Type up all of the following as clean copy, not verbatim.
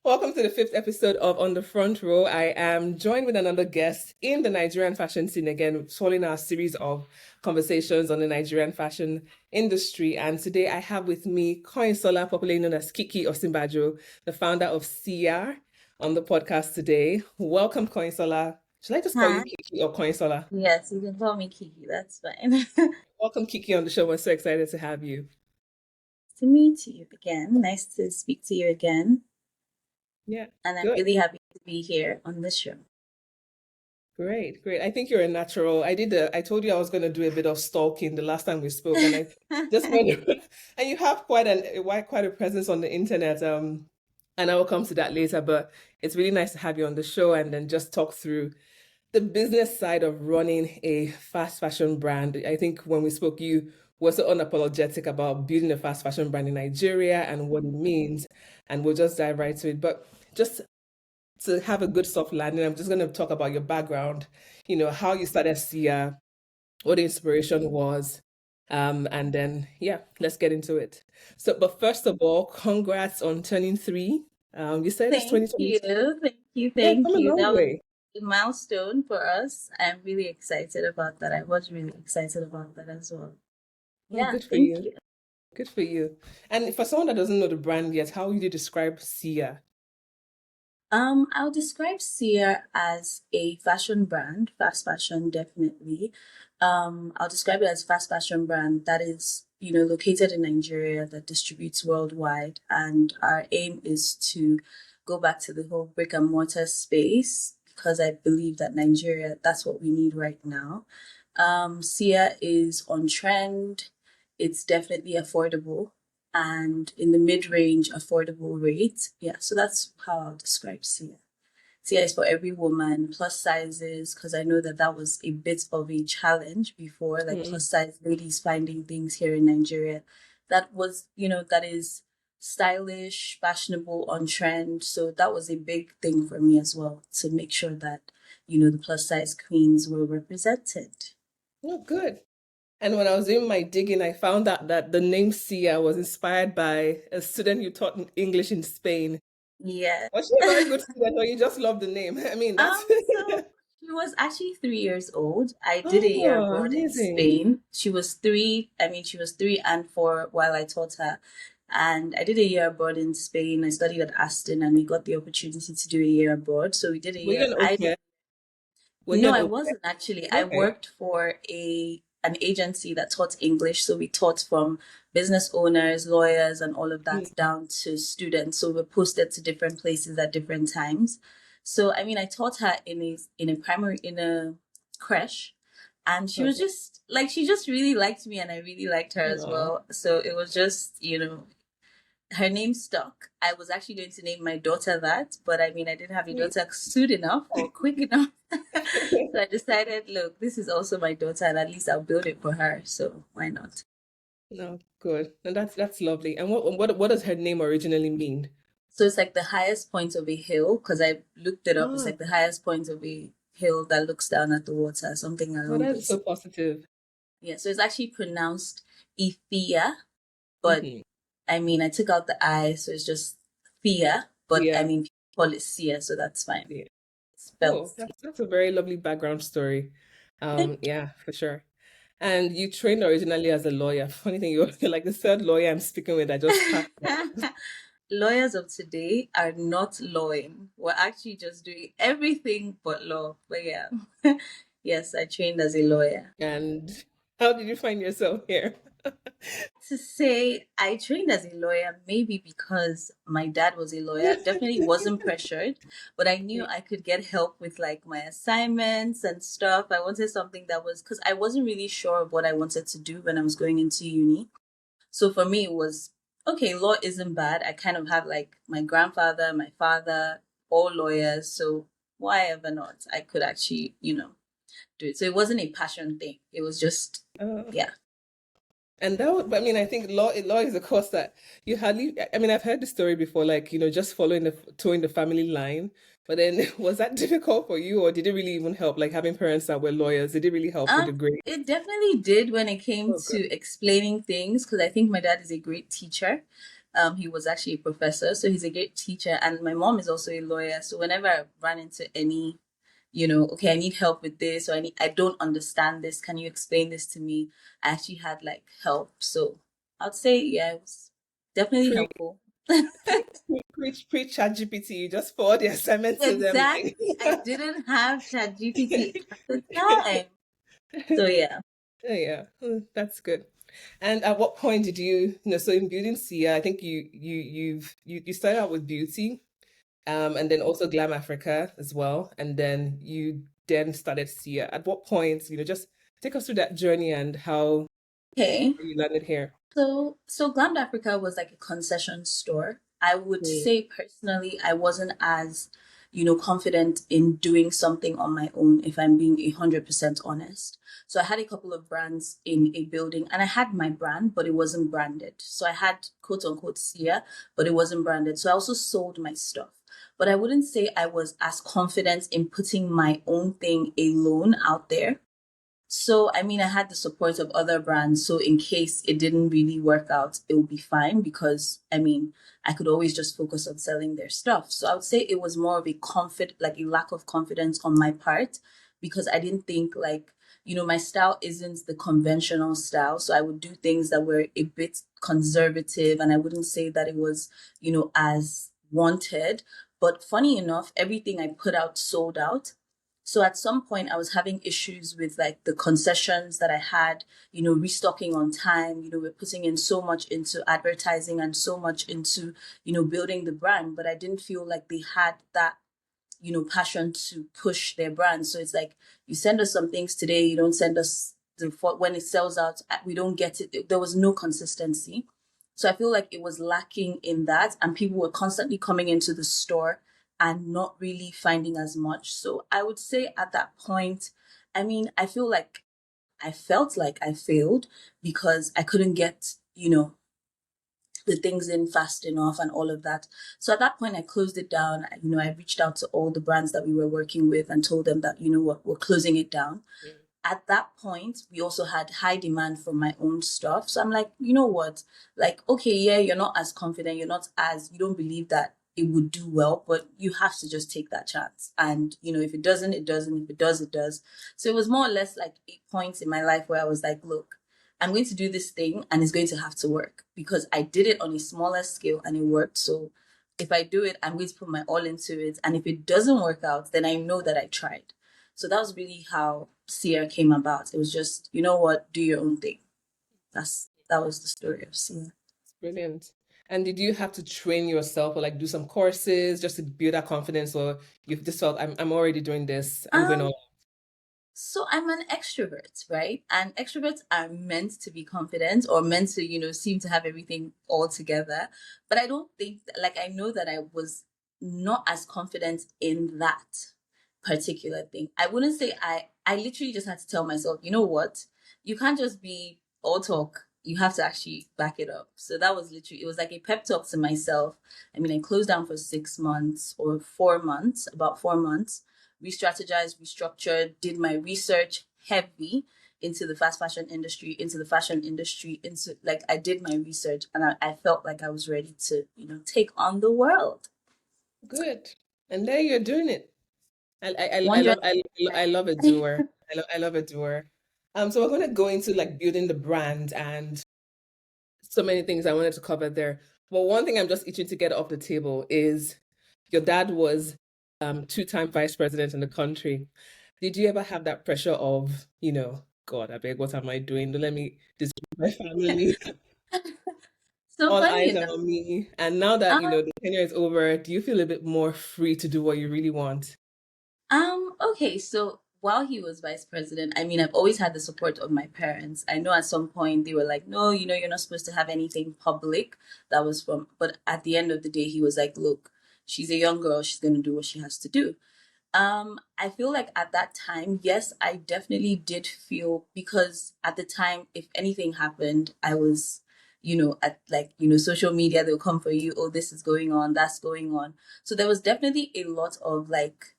Welcome to the fifth episode of On the Front Row. I am joined with another guest in the Nigerian fashion scene again, following our series of conversations on the Nigerian fashion industry. And today I have with me Koinsola, popularly known as Kiki Osinbajo, the founder of Ciar, on the podcast today. Welcome, Koinsola. Should I just call you Hi. Kiki or Koinsola? Yes, you can call me Kiki. That's fine. Welcome, Kiki, on the show. We're so excited to have you. To meet you again. Nice to speak to you again. Yeah, And I'm good. really happy to be here on this show. Great, great. I think you're a natural. I told you I was going to do a bit of stalking the last time we spoke, and I just went, and you have quite a presence on the internet. And I will come to that later, but it's really nice to have you on the show and then just talk through the business side of running a fast fashion brand. I think when we spoke, you were so unapologetic about building a fast fashion brand in Nigeria and what it means, and we'll just dive right to it. But just to have a good soft landing, I'm just going to talk about your background, how you started Sia, what the inspiration was. And then, yeah, let's get into it. So, but first of all, congrats on turning three. You said it's Thank 2020. you. Thank you. Yeah, Thank come a you. long That was way. a milestone for us. I'm really excited about that. I was really excited about that as well. Oh, Yeah, good for thank you. you. Good for you. And for someone that doesn't know the brand yet, how would you describe Sia? I'll describe Ciar as a fashion brand, fast fashion, definitely. I'll describe it as fast fashion brand that is, located in Nigeria that distributes worldwide. And our aim is to go back to the whole brick and mortar space because I believe that Nigeria, that's what we need right now. Cia is on trend. It's definitely affordable and in the mid-range affordable rate. Yeah, so that's how I'll describe Cia. Cia is for every woman, plus sizes, because I know that that was a bit of a challenge before, like Mm. plus size ladies finding things here in Nigeria. That was, that is stylish, fashionable, on trend. So that was a big thing for me as well to make sure that, the plus size queens were represented. Oh, good. And when I was doing my digging, I found out that the name Sia was inspired by a student you taught English in Spain. Yeah. Was she a very good student, or you just love the name? I mean, that's So she was actually 3 years old. I did a year oh, abroad in amazing. Spain. She was three. I mean, she was 3 and 4 while I taught her. And I did a year abroad in Spain. I studied at Aston and we got the opportunity to do a year abroad. So we did a Were you year. an au I did pair? Were you no, an I au pair? wasn't actually. I Okay. worked for a an agency that taught English. So we taught from business owners, lawyers, and all of Mm. that down to students. So we're posted to different places at different times. So I mean, I taught her in a creche, and she was Okay. just like she just really liked me, and I really liked her as Aw. well. So it was just her name stuck. I was actually going to name my daughter that, but I mean, I didn't have a Sweet. daughter soon enough or quick enough. So I decided, look, this is also my daughter, and at least I'll build it for her. So why not? No, good. And that's lovely. And what does her name originally mean? So it's like the highest point of a hill, because I looked it up. It's Ah, like the highest point of a hill that looks down at the water, something oh, along that's so those. positive. Yeah, so it's actually pronounced Ethia, but Hmm. I mean, I took out the I, so it's just Thea, but I Yeah. mean, people call it Sia, so that's fine. Yeah. It's spelled Oh, Sia. that's a very lovely background story. Yeah, for sure. And you trained originally as a lawyer. Funny thing, you're like the third lawyer I'm speaking with. I just passed that. Lawyers of today are not lawing. We're actually just doing everything but law. But yeah, yes, I trained as a lawyer. And how did you find yourself here? To say I trained as a lawyer, maybe because my dad was a lawyer, definitely wasn't pressured, but I knew I could get help with like my assignments and stuff. I wanted something that was because I wasn't really sure of what I wanted to do when I was going into uni. So for me, it was okay, law isn't bad. I kind of have like my grandfather, my father, all lawyers. So why ever not? I could actually, do it. So it wasn't a passion thing. It was just, Uh, yeah. and that would, I mean, I think law is a course that you hardly, I mean, I've heard the story before, like, just following towing the family line. But then was that difficult for you, or did it really even help? Like having parents that were lawyers, did it really help with the grades? It definitely did when it came Oh, to good. explaining things because I think my dad is a great teacher. He was actually a professor, so he's a great teacher. And my mom is also a lawyer. So whenever I ran into any, okay, I need help with this, or I don't understand this. Can you explain this to me? I actually had like help. So I'd say, yeah, it was definitely Pre helpful. pre ChatGPT, you just forward the assignment to them Exactly. I like didn't have ChatGPT at the time. So yeah. Oh, yeah, that's good. And at what point did so in building Sia, I think you started out with beauty, and then also Glam Africa as well, and then you then started Sia. At what point, just take us through that journey and how Okay. you landed here. So Glammed Africa was like a concession store. I would Mm. say personally, I wasn't as, confident in doing something on my own, if I'm being 100% honest. So I had a couple of brands in a building and I had my brand, but it wasn't branded. So I had quote unquote Sia, but it wasn't branded. So I also sold my stuff. But I wouldn't say I was as confident in putting my own thing alone out there. So, I mean, I had the support of other brands. So, in case it didn't really work out, it would be fine because, I mean, I could always just focus on selling their stuff. So, I would say it was more of like a lack of confidence on my part because I didn't think like, my style isn't the conventional style. So, I would do things that were a bit conservative and I wouldn't say that it was, as wanted. But funny enough, everything I put out sold out. So at some point, I was having issues with like the concessions that I had, restocking on time. We're putting in so much into advertising and so much into, building the brand, but I didn't feel like they had that, passion to push their brand. So it's like you send us some things today, you don't send us when it sells out, we don't get it. There was no consistency. So I feel like it was lacking in that, and people were constantly coming into the store and not really finding as much. So I would say at that point, I mean, I felt like I failed because I couldn't get, the things in fast enough and all of that. So at that point, I closed it down. I reached out to all the brands that we were working with and told them that, what, we're closing it down. At that point, we also had high demand for my own stuff. So I'm like, you know what? Like, okay, yeah, you're not as confident. You don't believe that it would do well, but you have to just take that chance. And, if it doesn't, it doesn't. If it does, it does. So it was more or less like 8 points in my life where I was like, look, I'm going to do this thing and it's going to have to work because I did it on a smaller scale and it worked. So if I do it, I'm going to put my all into it. And if it doesn't work out, then I know that I tried. So that was really how Ciar came about. It was just, you know what, do your own thing. That was the story of Ciar. It's brilliant. And did you have to train yourself or like do some courses just to build that confidence, or you've just felt I'm already doing this, I'm going Um, on? so I'm an extrovert, right? And extroverts are meant to be confident or meant to, seem to have everything all together. But I don't think like I know that I was not as confident in that particular thing. I wouldn't say I literally just had to tell myself, you know what? You can't just be all talk. You have to actually back it up. So that was literally it was like a pep talk to myself. I mean, I closed down for 6 months or 4 months, about 4 months, re-strategized, restructured, did my research heavy into the fast fashion industry, into like I did my research and I felt like I was ready to, take on the world. Good. And there you're doing it. I Wondering. love I love a doer. I love a doer. So we're gonna go into like building the brand and so many things I wanted to cover there. But one thing I'm just itching to get off the table is your dad was two-time vice president in the country. Did you ever have that pressure of, God, I beg, what am I doing? Don't let me disgrace my family. So All funny eyes are enough. on me. And now that, Um, the tenure is over, do you feel a bit more free to do what you really want? okay, so while he was vice president, I mean, I've always had the support of my parents. I know at some point they were like, no, you're not supposed to have anything public. But at the end of the day, he was like, look, she's a young girl. She's going to do what she has to do. I feel like at that time, yes, I definitely did feel because at the time, if anything happened, I was, at like, social media, they'll come for you. Oh, this is going on, that's going on. So there was definitely a lot of like,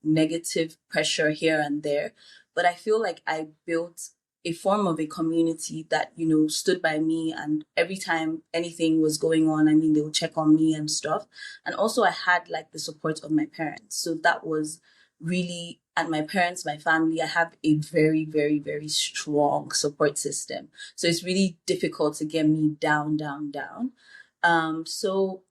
negative pressure here and there. But I feel like I built a form of a community that, stood by me. And every time anything was going on, I mean, they would check on me and stuff. And also, I had like the support of my parents. So that was really, and my parents, my family, I have a very, very, very strong support system. So it's really difficult to get me down, down, down. So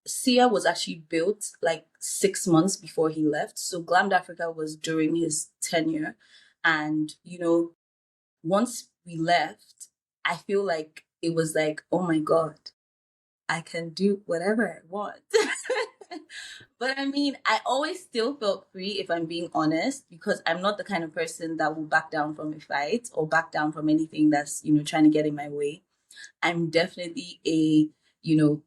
Sia was actually built like 6 months before he left. So Glammed Africa was during his tenure. And, once we left, I feel like it was like, oh my God, I can do whatever I want. But I mean, I always still felt free, if I'm being honest, because I'm not the kind of person that will back down from a fight or back down from anything that's, trying to get in my way. I'm definitely a,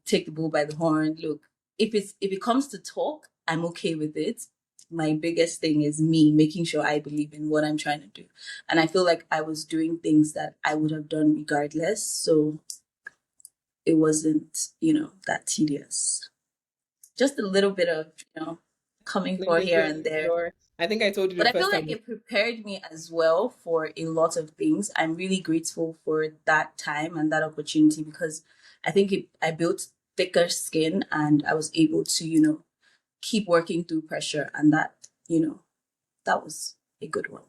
take the bull by the horn. Look, if it comes to talk, I'm okay with it. My biggest thing is me making sure I believe in what I'm trying to do. And I feel like I was doing things that I would have done regardless. So it wasn't, that tedious. Just a little bit of, coming No, for here and there. I think I told you But the I feel first like time. it prepared me as well for a lot of things. I'm really grateful for that time and that opportunity because I think I built thicker skin and I was able to, keep working through pressure. And that was a good one.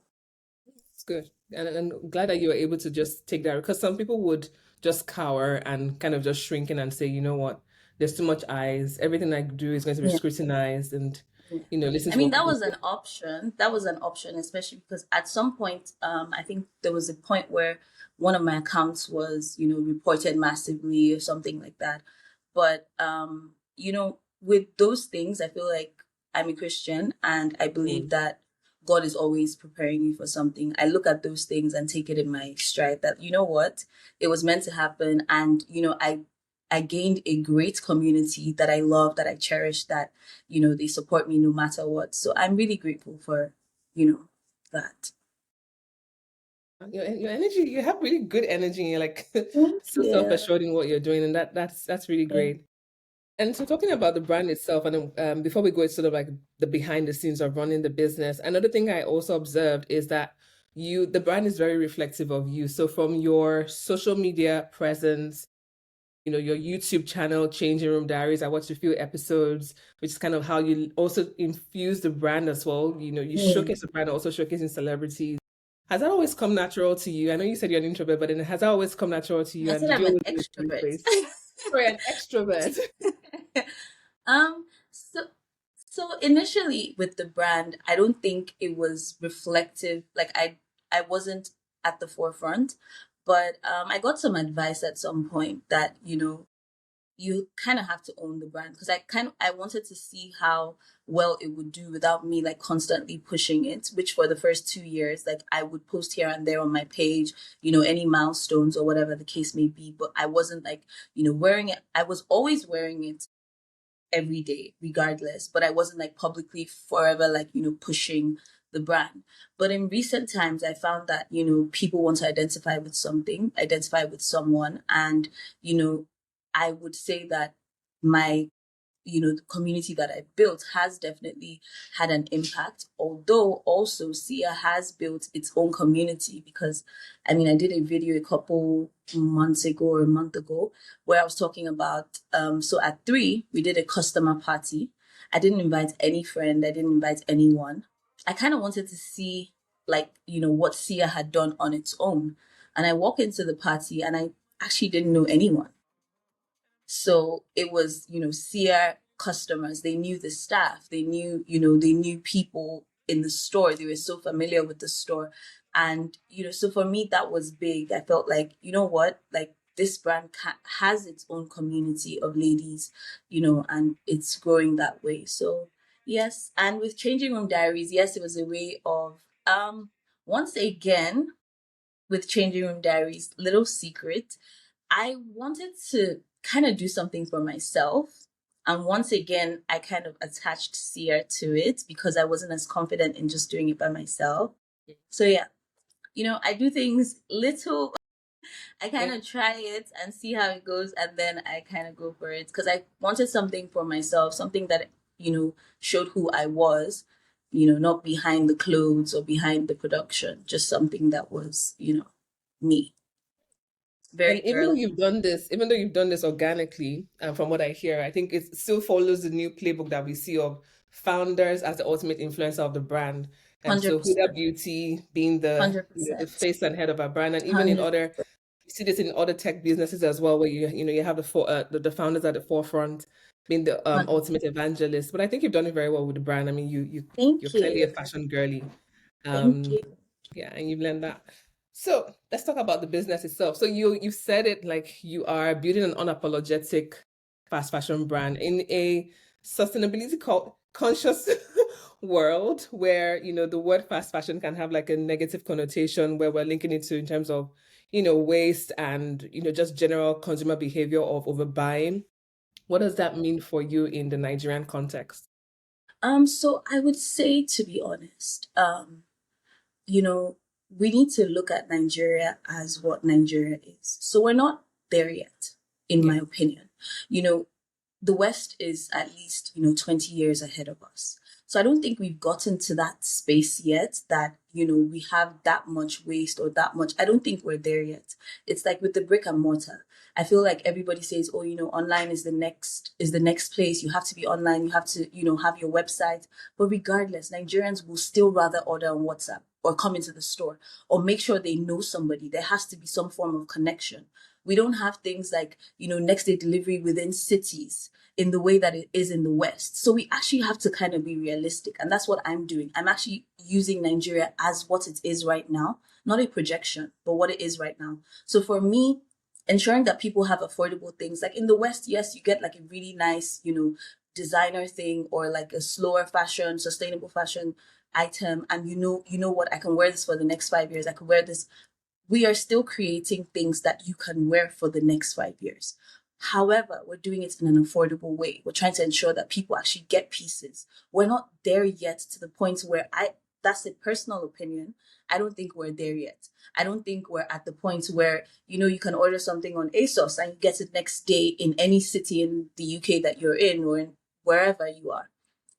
It's good. And I'm glad that you were able to just take that because some people would just cower and kind of just shrink in and say, you know what, there's too much eyes. Everything I do is going to be Yeah. scrutinized and, Yeah. listen I to mean, what that people was an option. That was an option, especially because at some point, I think there was a point where one of my accounts was, reported massively or something like that. But, with those things, I feel like I'm a Christian and I believe say. that God is always preparing you for something. I look at those things and take it in my stride that, you know what, it was meant to happen. And, I gained a great community that I love, that I cherish, that they support me no matter what. So I'm really grateful for, that. Your energy, you have really good energy. You're like Thank so you. self-assured in what you're doing, and that's really great. And so talking about the brand itself, and before we go, it's sort of like the behind the scenes of running the business. Another thing I also observed is that the brand is very reflective of you. So from your social media presence, your YouTube channel, Changing Room Diaries, I watched a few episodes, which is kind of how you also infuse the brand as well. You Yeah. showcase the brand, also showcasing celebrities. Has that always come natural to you? I know you said you're an introvert, but then has that always come natural to you? I And said did I'm you an always do it in extrovert. place? Sorry, an extrovert. um, so initially with the brand, I don't think it was reflective. Like I wasn't at the forefront, but I got some advice at some point that you kind of have to own the brand because I wanted to see how well it would do without me like constantly pushing it, which for the first 2 years like I would post here and there on my page, any milestones or whatever the case may be, but I wasn't like wearing it. I was always wearing it every day regardless, but I wasn't like publicly forever like pushing the brand. But in recent times I found that people want to identify with something, identify with someone, and I would say that my the community that I built has definitely had an impact. Although also Sia has built its own community because I mean I did a video a couple months ago or a month ago where I was talking about so at 3 we did a customer party. I didn't invite any friend, I didn't invite anyone. I kind of wanted to see like what Sia had done on its own. And I walk into the party and I actually didn't know anyone. So it was, Ciar customers. They knew the staff. They knew people in the store. They were so familiar with the store. And, so for me, that was big. I felt like, you know what? Like this brand has its own community of ladies, and it's growing that way. So yes. And with Changing Room Diaries, yes, it was a way of, once again, with Changing Room Diaries, little secret, I wanted to kind of do something for myself. And once again, I kind of attached Ciar to it because I wasn't as confident in just doing it by myself. So yeah, I do things little. I kind of try it and see how it goes, and then I kind of go for it because I wanted something for myself, something that showed who I was. not behind the clothes or behind the production, just something that was, me. And Very girly. even though you've done this organically, and from what I hear, I think it still follows the new playbook that we see of founders as the ultimate influencer of the brand. So Huda 100%. Beauty being the 100%. face and head of a brand, and even in 100. other, you see this in other tech businesses as well, where you have the founders at the forefront being the ultimate evangelist. But I think you've done it very well with the brand. I mean, you're Thank clearly a you. fashion girly. Thank Um, you. yeah, and you've learned that. So let's talk about the business itself. So you said it like you are building an unapologetic fast fashion brand in a sustainability conscious world where the word fast fashion can have like a negative connotation where we're linking it to in terms of waste and just general consumer behavior of overbuying. What does that mean for you in the Nigerian context? So I would say, to be honest, you know, we need to look at Nigeria as what Nigeria is. So we're not there yet, in Yeah. my opinion. You know, the West is at least, 20 years ahead of us. So I don't think we've gotten to that space yet that, we have that much waste or that much. I don't think we're there yet. It's like with the brick and mortar. I feel like everybody says, oh, online is the next place. You have to be online. You have to, have your website. But regardless, Nigerians will still rather order on WhatsApp or come into the store or make sure they know somebody. There has to be some form of connection. We don't have things like, next day delivery within cities in the way that it is in the West. So we actually have to kind of be realistic. And that's what I'm doing. I'm actually using Nigeria as what it is right now, not a projection, but what it is right now. So for me, ensuring that people have affordable things, like in the West, yes, you get like a really nice, designer thing or like a slower fashion, sustainable fashion item. And you know what, I can wear this for the next 5 years. I can wear this. We are still creating things that you can wear for the next 5 years. However, we're doing it in an affordable way. We're trying to ensure that people actually get pieces. We're not there yet to the point where that's a personal opinion. I don't think we're there yet. I don't think we're at the point where, you can order something on ASOS and you get it next day in any city in the UK that you're in or in wherever you are.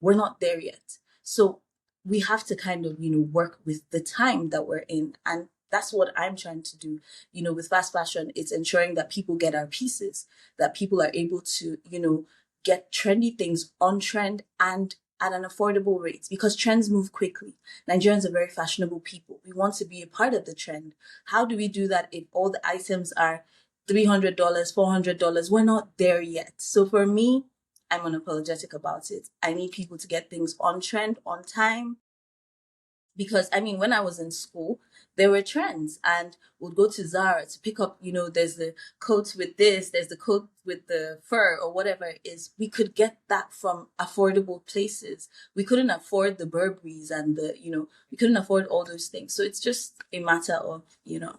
We're not there yet. So we have to kind of, work with the time that we're in. And that's what I'm trying to do. With fast fashion, it's ensuring that people get our pieces, that people are able to, get trendy things on trend and at an affordable rate because trends move quickly. Nigerians are very fashionable people. We want to be a part of the trend. How do we do that if all the items are $300, $400? We're not there yet. So for me, I'm unapologetic about it. I need people to get things on trend, on time, because I mean, when I was in school, there were trends, and we'd go to Zara to pick up. There's the coat with this, there's the coat with the fur, or whatever it is. We could get that from affordable places. We couldn't afford the Burberrys and we couldn't afford all those things. So it's just a matter of Yeah.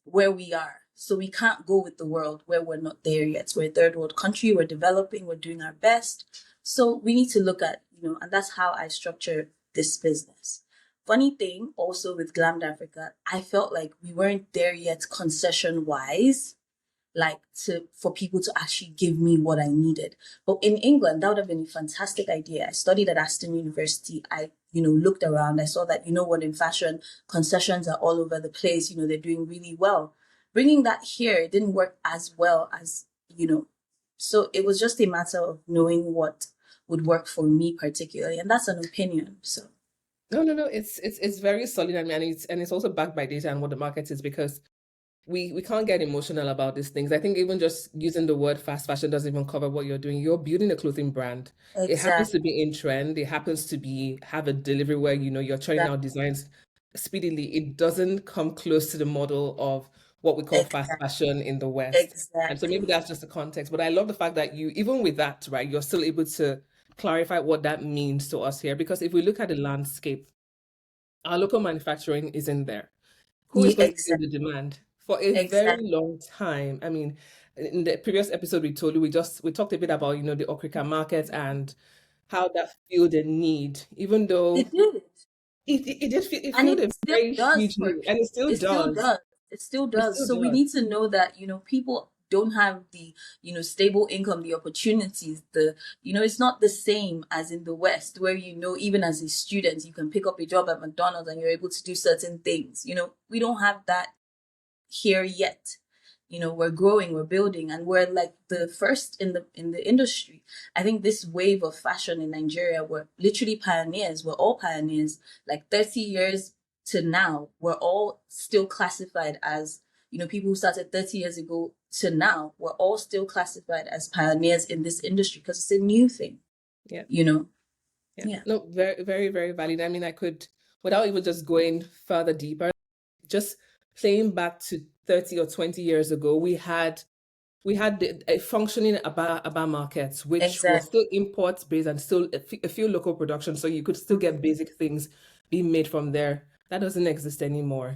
where we are. So we can't go with the world where we're not there yet. We're a third world country. We're developing. We're doing our best. So we need to look at, and that's how I structure this business. Funny thing also with Glammed Africa, I felt like we weren't there yet concession wise, like for people to actually give me what I needed. But in England, that would have been a fantastic idea. I studied at Aston University. I, looked around. I saw that, in fashion, concessions are all over the place. They're doing really well. Bringing that here, it didn't work as well as, so it was just a matter of knowing what would work for me particularly. And that's an opinion. So No. It's very solid. I mean, and it's also backed by data and what the market is because we can't get emotional about these things. I think even just using the word fast fashion doesn't even cover what you're doing. You're building a clothing brand. It happens to exactly, be in trend. It happens to be have a delivery where you're churning out designs speedily. It doesn't come close to the model of what we call fast exactly, fashion in the West. And so maybe exactly. that's just the context. But I love the fact that even with that, right, you're still able to clarify what that means to us here. Because if we look at the landscape, our local manufacturing isn't there. Who is Yeah, going to fill the demand for a very exactly. long time? I mean, in the previous episode we told you, we talked a bit about the Okrika market and how that filled a need, even It though did. it And filled it a still very does huge for need, and it still it still does. does. It still It does. still So we does. need to know that, people don't have the, stable income, the opportunities, it's not the same as in the West, where, even as a student, you can pick up a job at McDonald's and you're able to do certain things. We don't have that here yet. We're growing, we're building, and we're like the first in the industry. I think this wave of fashion in Nigeria, we're literally pioneers. We're all pioneers. Like 30 years to now, we're all still classified as, people who started 30 years ago to now, we're all still classified as pioneers in this industry because it's a new thing. Yeah. you know Yeah. yeah. No, very, very, very valid. I mean, I could, without even just going further deeper, just playing back to 30 or 20 years ago, we had a functioning Aba markets, which was Exactly. still imports based and still a few local production, so you could still get basic things being made from there. That doesn't exist anymore.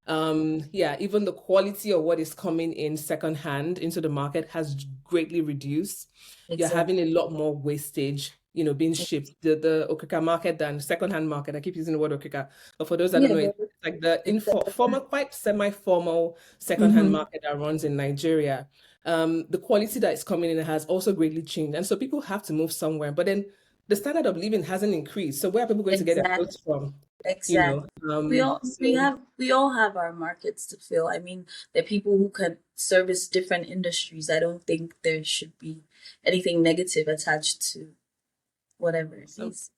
Yeah, even the quality of what is coming in secondhand into the market has greatly reduced. You're having Exactly. a lot more wastage, being shipped. The Okika market and secondhand market. I keep using the word Okika, but for those that don't Yeah. know, it's like the formal, quite semi-formal secondhand Mm-hmm. market that runs in Nigeria. The quality that is coming in has also greatly changed, and so people have to move somewhere. But then the standard of living hasn't increased. So where are people going to get their Exactly. clothes from? You know, Exactly. so We all have our markets to fill. I mean, there are people who can service different industries. I don't think there should be anything negative attached to whatever it awesome. is.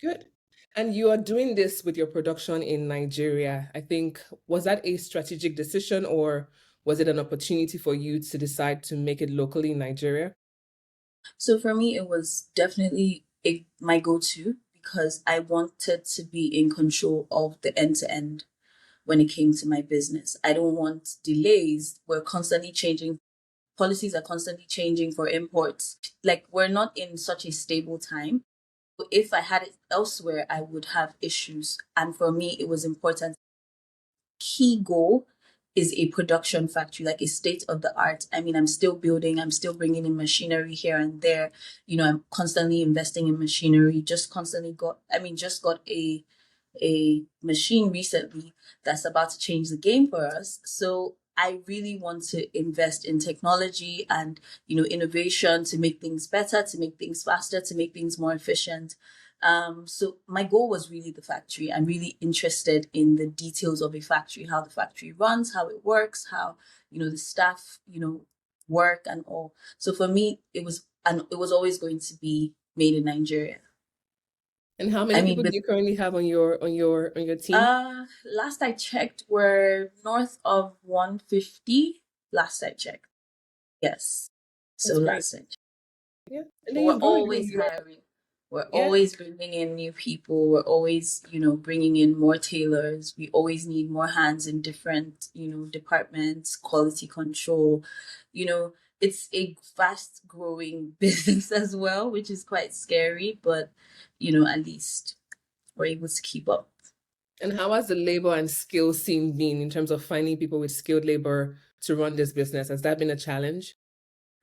Good. And you are doing this with your production in Nigeria. I think, was that a strategic decision or was it an opportunity for you to decide to make it locally in Nigeria? So for me, it was definitely my go-to because I wanted to be in control of the end to end when it came to my business. I don't want delays. We're constantly changing. Policies are constantly changing for imports. Like, we're not in such a stable time. If I had it elsewhere, I would have issues. And for me, it was important. Key goal is a production factory, like a state of the art. I mean, I'm still building, I'm still bringing in machinery here and there. I'm constantly investing in machinery. Just got a machine recently that's about to change the game for us. So I really want to invest in technology and, innovation to make things better, to make things faster, to make things more efficient. So my goal was really the factory. I'm really interested in the details of a factory, how the factory runs, how it works, how, the staff, work and all. So for me, it was always going to be made in Nigeria. And how I many mean, people do with you currently have on your team? last I checked, we're north of 150. Last I checked, yes. So That's great. last I checked. Yeah. And But then we're you're growing. always hiring. We're Yeah. always bringing in new people. We're always, bringing in more tailors. We always need more hands in different, departments, quality control. You know, it's a fast growing business as well, which is quite scary, but, at least we're able to keep up. And how has the labor and skill scene been in terms of finding people with skilled labor to run this business? Has that been a challenge?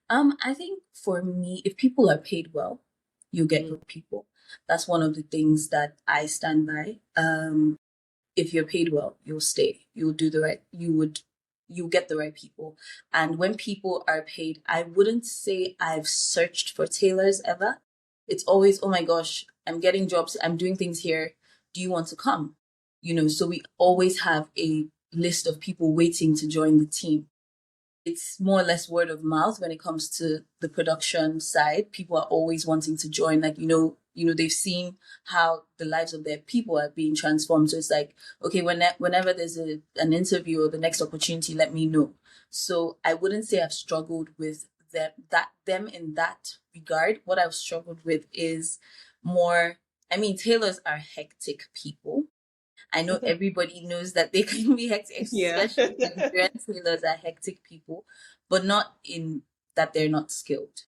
I think for me, if people are paid well, you get Mm, good people. That's one of the things that I stand by. If you're paid well, you'll stay. You'll get the right people. And when people are paid, I wouldn't say I've searched for tailors ever. It's always, oh my gosh, I'm getting jobs, I'm doing things here. Do you want to come? So we always have a list of people waiting to join the team. It's more or less word of mouth when it comes to the production side. People are always wanting to join, like, they've seen how the lives of their people are being transformed. So it's like, okay, whenever there's an interview or the next opportunity, let me know. So I wouldn't say I've struggled with them in that regard. What I've struggled with is more, I mean, tailors are hectic people. I know everybody knows that they can be hectic, yeah. especially Nigerian sailors are hectic people, but not in that they're not skilled.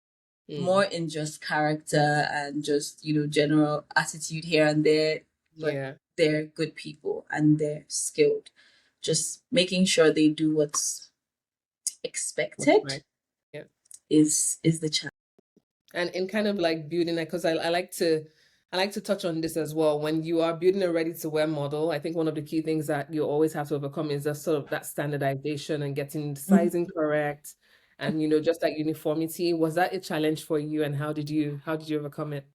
Mm, More in just character and just, general attitude here and there, but yeah. they're good people and they're skilled. Just making sure they do what's That's expected right. Yeah. is the challenge. And in kind of like building that, because I like to touch on this as well. When you are building a ready to wear model, I think one of the key things that you always have to overcome is that sort of that standardization and getting the Mhm. sizing correct and just that uniformity. Was that a challenge for you, and how did you overcome it?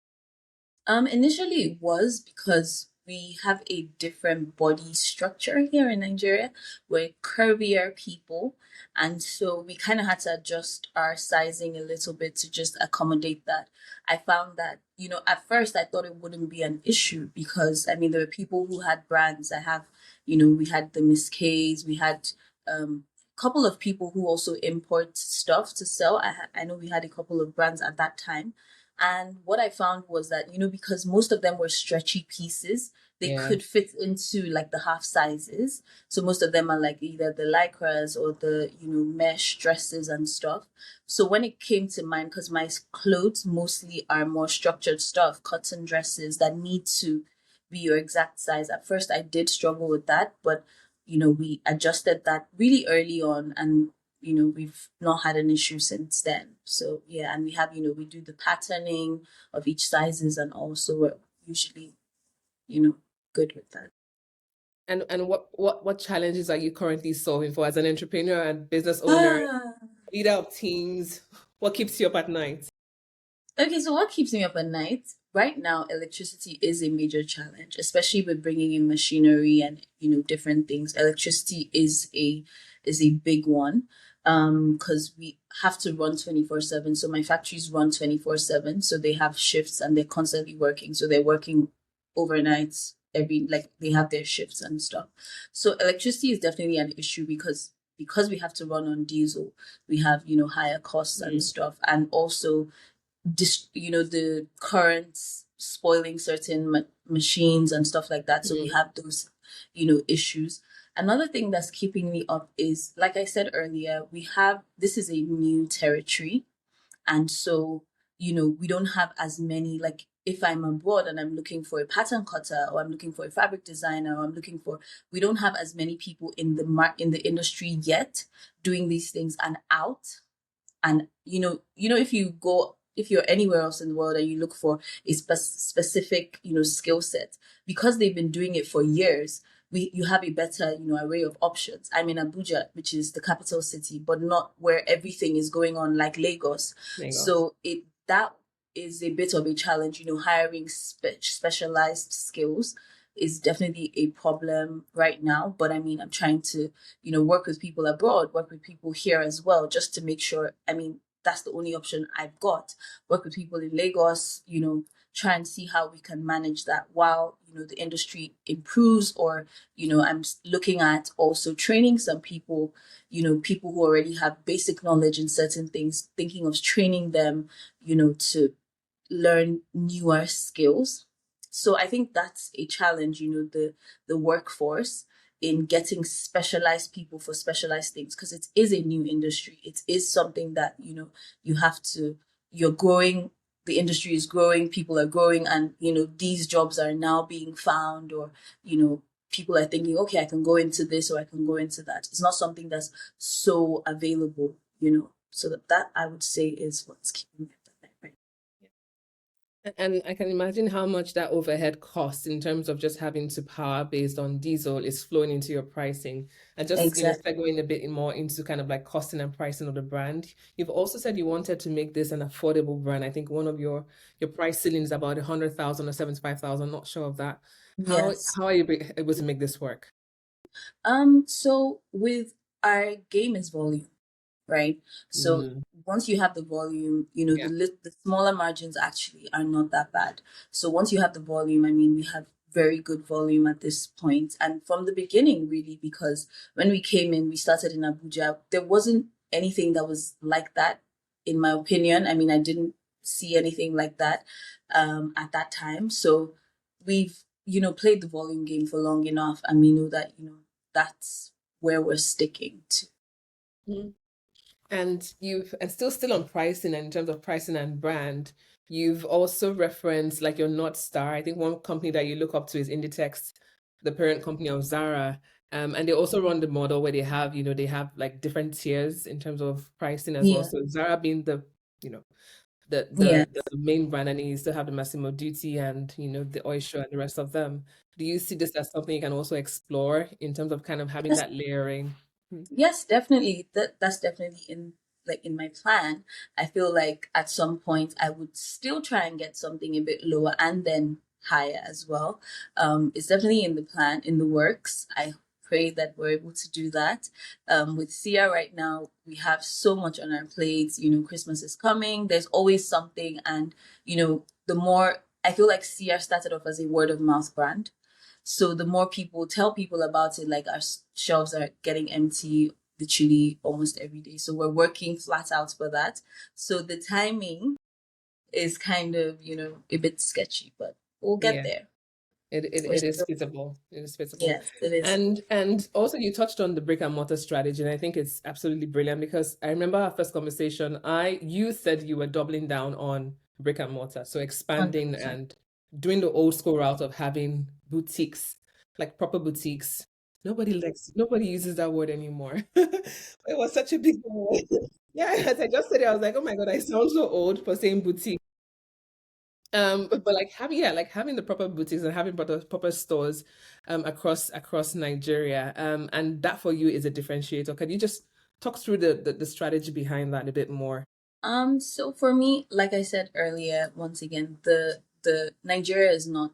Initially it was because we have a different body structure here in Nigeria. We're curvier people, and so we kind of had to adjust our sizing a little bit to just accommodate that. I found that, at first I thought it wouldn't be an issue because I mean there were people who had brands. We had the Miss K's, we had a couple of people who also import stuff to sell. I know we had a couple of brands at that time, and what I found was that, because most of them were stretchy pieces, they Yeah. could fit into like the half sizes. So most of them are like either the lycras or the, mesh dresses and stuff. So when it came to mine, because my clothes mostly are more structured stuff, cotton dresses that need to be your exact size. At first, I did struggle with that, but, we adjusted that really early on, and we've not had an issue since then. So yeah, and we have, we do the patterning of each sizes, and also we're usually, you know, good with that. And what challenges are you currently solving for as an entrepreneur and business owner, Ah, leader of teams? What keeps you up at night? okay, so what keeps me up at night? Right now, electricity is a major challenge, especially with bringing in machinery and different things. Electricity is a big one, because we have to run 24/7. So my factories run 24/7. So they have shifts and they're constantly working. So they're working overnights every, like, they have their shifts and stuff. So electricity is definitely an issue because we have to run on diesel. We have higher costs and Mm, stuff, and also the currents spoiling certain machines and stuff like that. So we mm, have those issues. Another thing that's keeping me up is, like I said earlier, this is a new territory, and so we don't have as many, like, if I'm abroad and I'm looking for a pattern cutter, or I'm looking for a fabric designer, or we don't have as many people in the industry yet doing these things and out. And if you're anywhere else in the world and you look for a specific skill set, because they've been doing it for years, you have a better array of options. I'm in Abuja, which is the capital city, but not where everything is going on like Lagos. Lagos. So it that is a bit of a challenge. Hiring specialized skills is definitely a problem right now. But I mean, I'm trying to work with people abroad, work with people here as well, just to make sure. I mean, that's the only option I've got. Work with people in Lagos, try and see how we can manage that while, the industry improves, or, I'm looking at also training some people, people who already have basic knowledge in certain things, thinking of training them, to learn newer skills. So I think that's a challenge, the workforce in getting specialized people for specialized things, because it is a new industry. It is something that, you have to, you're growing, the industry is growing, people are growing, and these jobs are now being found, or, people are thinking, okay, I can go into this or I can go into that. It's not something that's so available, So that I would say is what's keeping me up at night right And I can imagine how much that overhead costs in terms of just having to power based on diesel is flowing into your pricing. And now. just, Exactly. segueing a bit more into kind of like costing and pricing of the brand. You've also said you wanted to make this an affordable brand. I think one of your price ceiling is about 100,000 or 75,000. Not sure of that. How Yes. how are you able to make this work? So with our game is volume, right? So Mm, once you have the volume, yeah. the smaller margins actually are not that bad. So once you have the volume, I mean, we have very good volume at this point. And from the beginning, really, because when we came in, we started in Abuja, there wasn't anything that was like that, in my opinion. I mean, I didn't see anything like that at that time. So we've, played the volume game for long enough, and we know that, that's where we're sticking to. Mm. And still on pricing, and in terms of pricing and brand, you've also referenced like your North Star. I think one company that you look up to is Inditex, the parent company of Zara. And they also run the model where they have like different tiers in terms of pricing as well. Yeah. So Zara being you know, the Yeah. the the main brand, and you still have the Massimo Dutti and the Oysho and the rest of them. Do you see this as something you can also explore in terms of kind of having Yes, that layering? Mm, yes, definitely. That's definitely in like in my plan, I feel like at some point I would still try and get something a bit lower and then higher as well. It's definitely in the plan, in the works. I pray that we're able to do that. With Ciar right now, we have so much on our plates. You know, Christmas is coming. There's always something, and you know, the more I feel like Ciar started off as a word of mouth brand. So the more people tell people about it, like our shelves are getting empty literally almost every day. So we're working flat out for that. So the timing is kind of, you know, a bit sketchy, but we'll get Yeah. there. We're It is still, feasible. It is feasible. yes, it is. And also you touched on the brick and mortar strategy, and I think it's absolutely brilliant because I remember our first conversation, you said you were doubling down on brick and mortar. So expanding 100%. and doing the old school route of having boutiques, like proper boutiques. Nobody uses that word anymore. It was such a big word. Yeah, as I just said it, I was like, oh my God, I sound so old for saying boutique. But like having, yeah, like having the proper boutiques and having proper stores across Nigeria. And that for you is a differentiator. Can you just talk through the strategy behind that a bit more? So for me, like I said earlier, once again, the Nigeria is not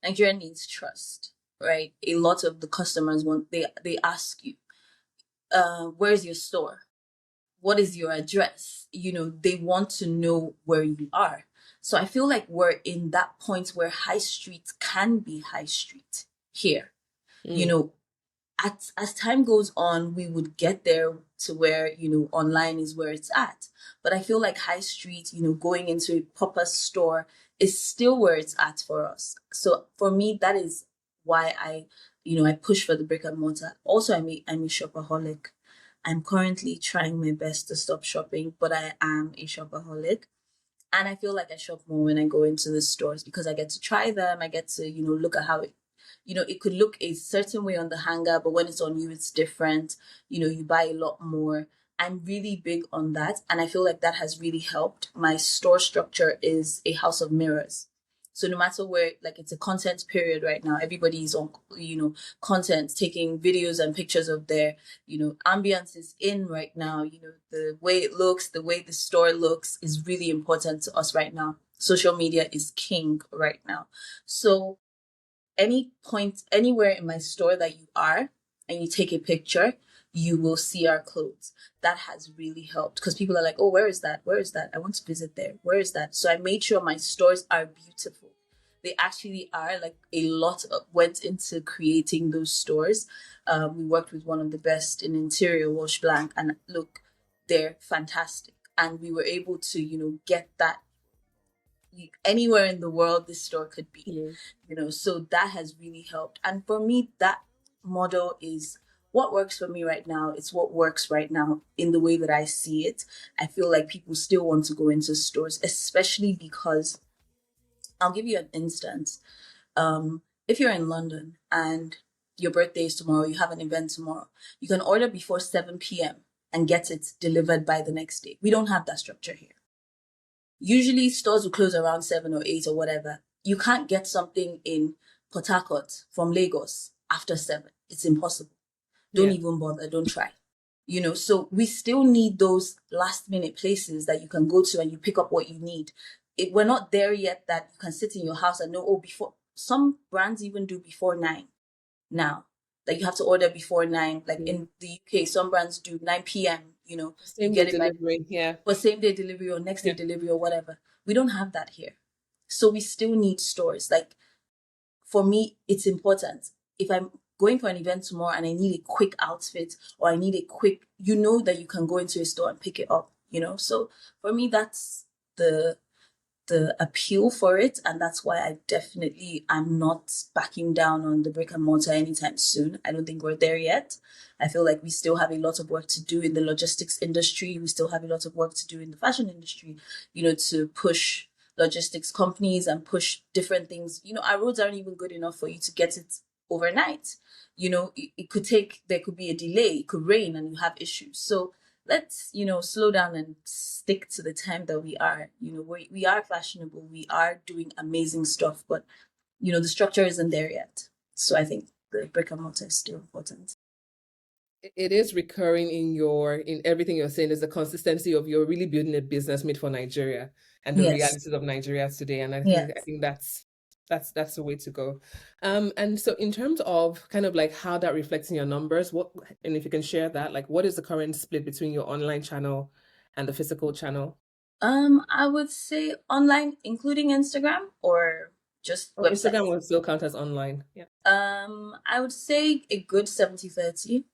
Nigeria needs trust, right? A lot of the customers want they ask you, where's your store? What is your address? You know, they want to know where you are. So I feel like we're in that point where high street can be high street here. You Mm, know, as time goes on, we would get there to where, you know, online is where it's at. But I feel like high street, you know, going into a proper store is still where it's at for us. So for me, that is why I push for the brick and mortar. Also, I'm a shopaholic. I'm currently trying my best to stop shopping, but I am a shopaholic. And I feel like I shop more when I go into the stores because I get to try them. I get to, you know, look at how it could look a certain way on the hanger, but when it's on you, it's different. You know, you buy a lot more. I'm really big on that. And I feel like that has really helped. My store structure is a house of mirrors. So no matter where, like it's a content period right now, everybody's on, you know, content, taking videos and pictures of their, you know, ambience is in right now. You know, the way it looks, the way the store looks is really important to us right now. Social media is king right now. So any point anywhere in my store that you are and you take a picture, you will see our clothes. That has really helped because people are like, oh, where is that? Where is that? I want to visit there. Where is that? So I made sure my stores are beautiful. They actually are. Like a lot went into creating those stores. We worked with one of the best in interior, Wash Blank, and look, they're fantastic. And we were able to, you know, get that anywhere in the world this store could be, mm, you know. So that has really helped, and for me that model is what works for me right now. It's what works right now in the way that I see it. I feel like people still want to go into stores, especially because I'll give you an instance. If you're in London and your birthday is tomorrow, you have an event tomorrow, you can order before 7 p.m and get it delivered by the next day. We don't have that structure here. Usually stores will close around 7 or 8 or whatever. You can't get something in Port Harcourt from Lagos after 7. It's impossible. Don't yeah. even bother. Don't try. You know, so we still need those last minute places that you can go to and you pick up what you need. We're not there yet that you can sit in your house and know, oh, before some brands even do before 9 now. Like you have to order before 9. Like Mm. in the UK, some brands do 9 p.m. You know, you Same day get it by delivery. Yeah. for same day delivery or next day Yeah. delivery or whatever. We don't have that here. So we still need stores. Like for me, it's important. If I'm going for an event tomorrow and I need a quick outfit or I need a quick, you know that you can go into a store and pick it up, you know? So for me, that's the the appeal for it, and that's why I definitely am not backing down on the brick and mortar anytime soon. I don't think we're there yet. I feel like we still have a lot of work to do in the logistics industry. We still have a lot of work to do in the fashion industry, you know, to push logistics companies and push different things. You know, our roads aren't even good enough for you to get it overnight. You know, it could take, there could be a delay, it could rain and you have issues. So let's, you know, slow down and stick to the time that we are. You know, we are fashionable, we are doing amazing stuff, but you know, the structure isn't there yet. So I think the brick and mortar is still important. it is recurring in everything you're saying. Is the consistency of you're really building a business made for Nigeria and the Yes, realities of Nigeria today. And I yes. think that's the way to go. And so in terms of kind of like how that reflects in your numbers, what and if you can share that, like what is the current split between your online channel and the physical channel? I would say online, including Instagram or just Oh, Instagram websites. will still count as online. Yeah. I would say a good 70-30.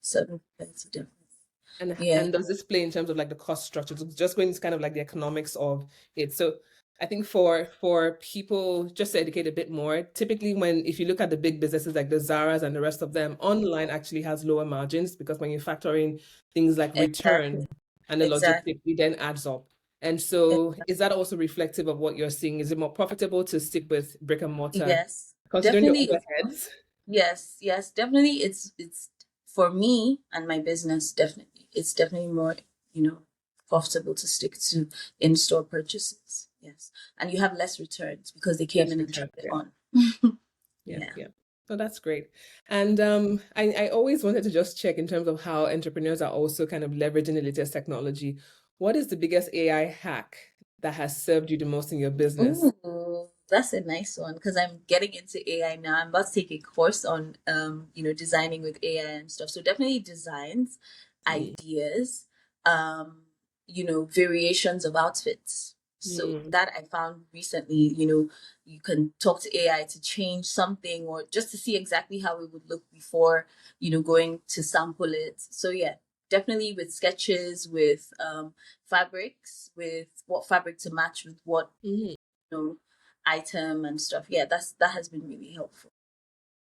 70-30, definitely. Yeah. And does this play in terms of like the cost structure? So just going to kind of like the economics of it. So I think for people just to educate a bit more, typically when if you look at the big businesses like the Zaras and the rest of them, online actually has lower margins because when you factor in things like return Exactly. and the Exactly. logistics, it then adds up. And so is that also reflective of what you're seeing? Is it more profitable to stick with brick and mortar Yes. considering your Definitely it's more. overheads? Yes, yes, definitely it's for me and my business, definitely. It's definitely more, profitable to stick to in-store purchases. Yes. And you have less returns because they came Less in and return. tried it Yeah. on. Yeah, Yeah. yeah. So that's great. And I always wanted to just check in terms of how entrepreneurs are also kind of leveraging the latest technology. What is the biggest AI hack that has served you the most in your business? Ooh, that's a nice one because I'm getting into AI now. I'm about to take a course on designing with AI and stuff. So definitely designs, Mm, ideas, um, variations of outfits. So mm, that I found recently, you can talk to AI to change something or just to see exactly how it would look before, going to sample it. So yeah, definitely with sketches, with fabrics, with what fabric to match with what mm. know, item and stuff. Yeah, that has been really helpful.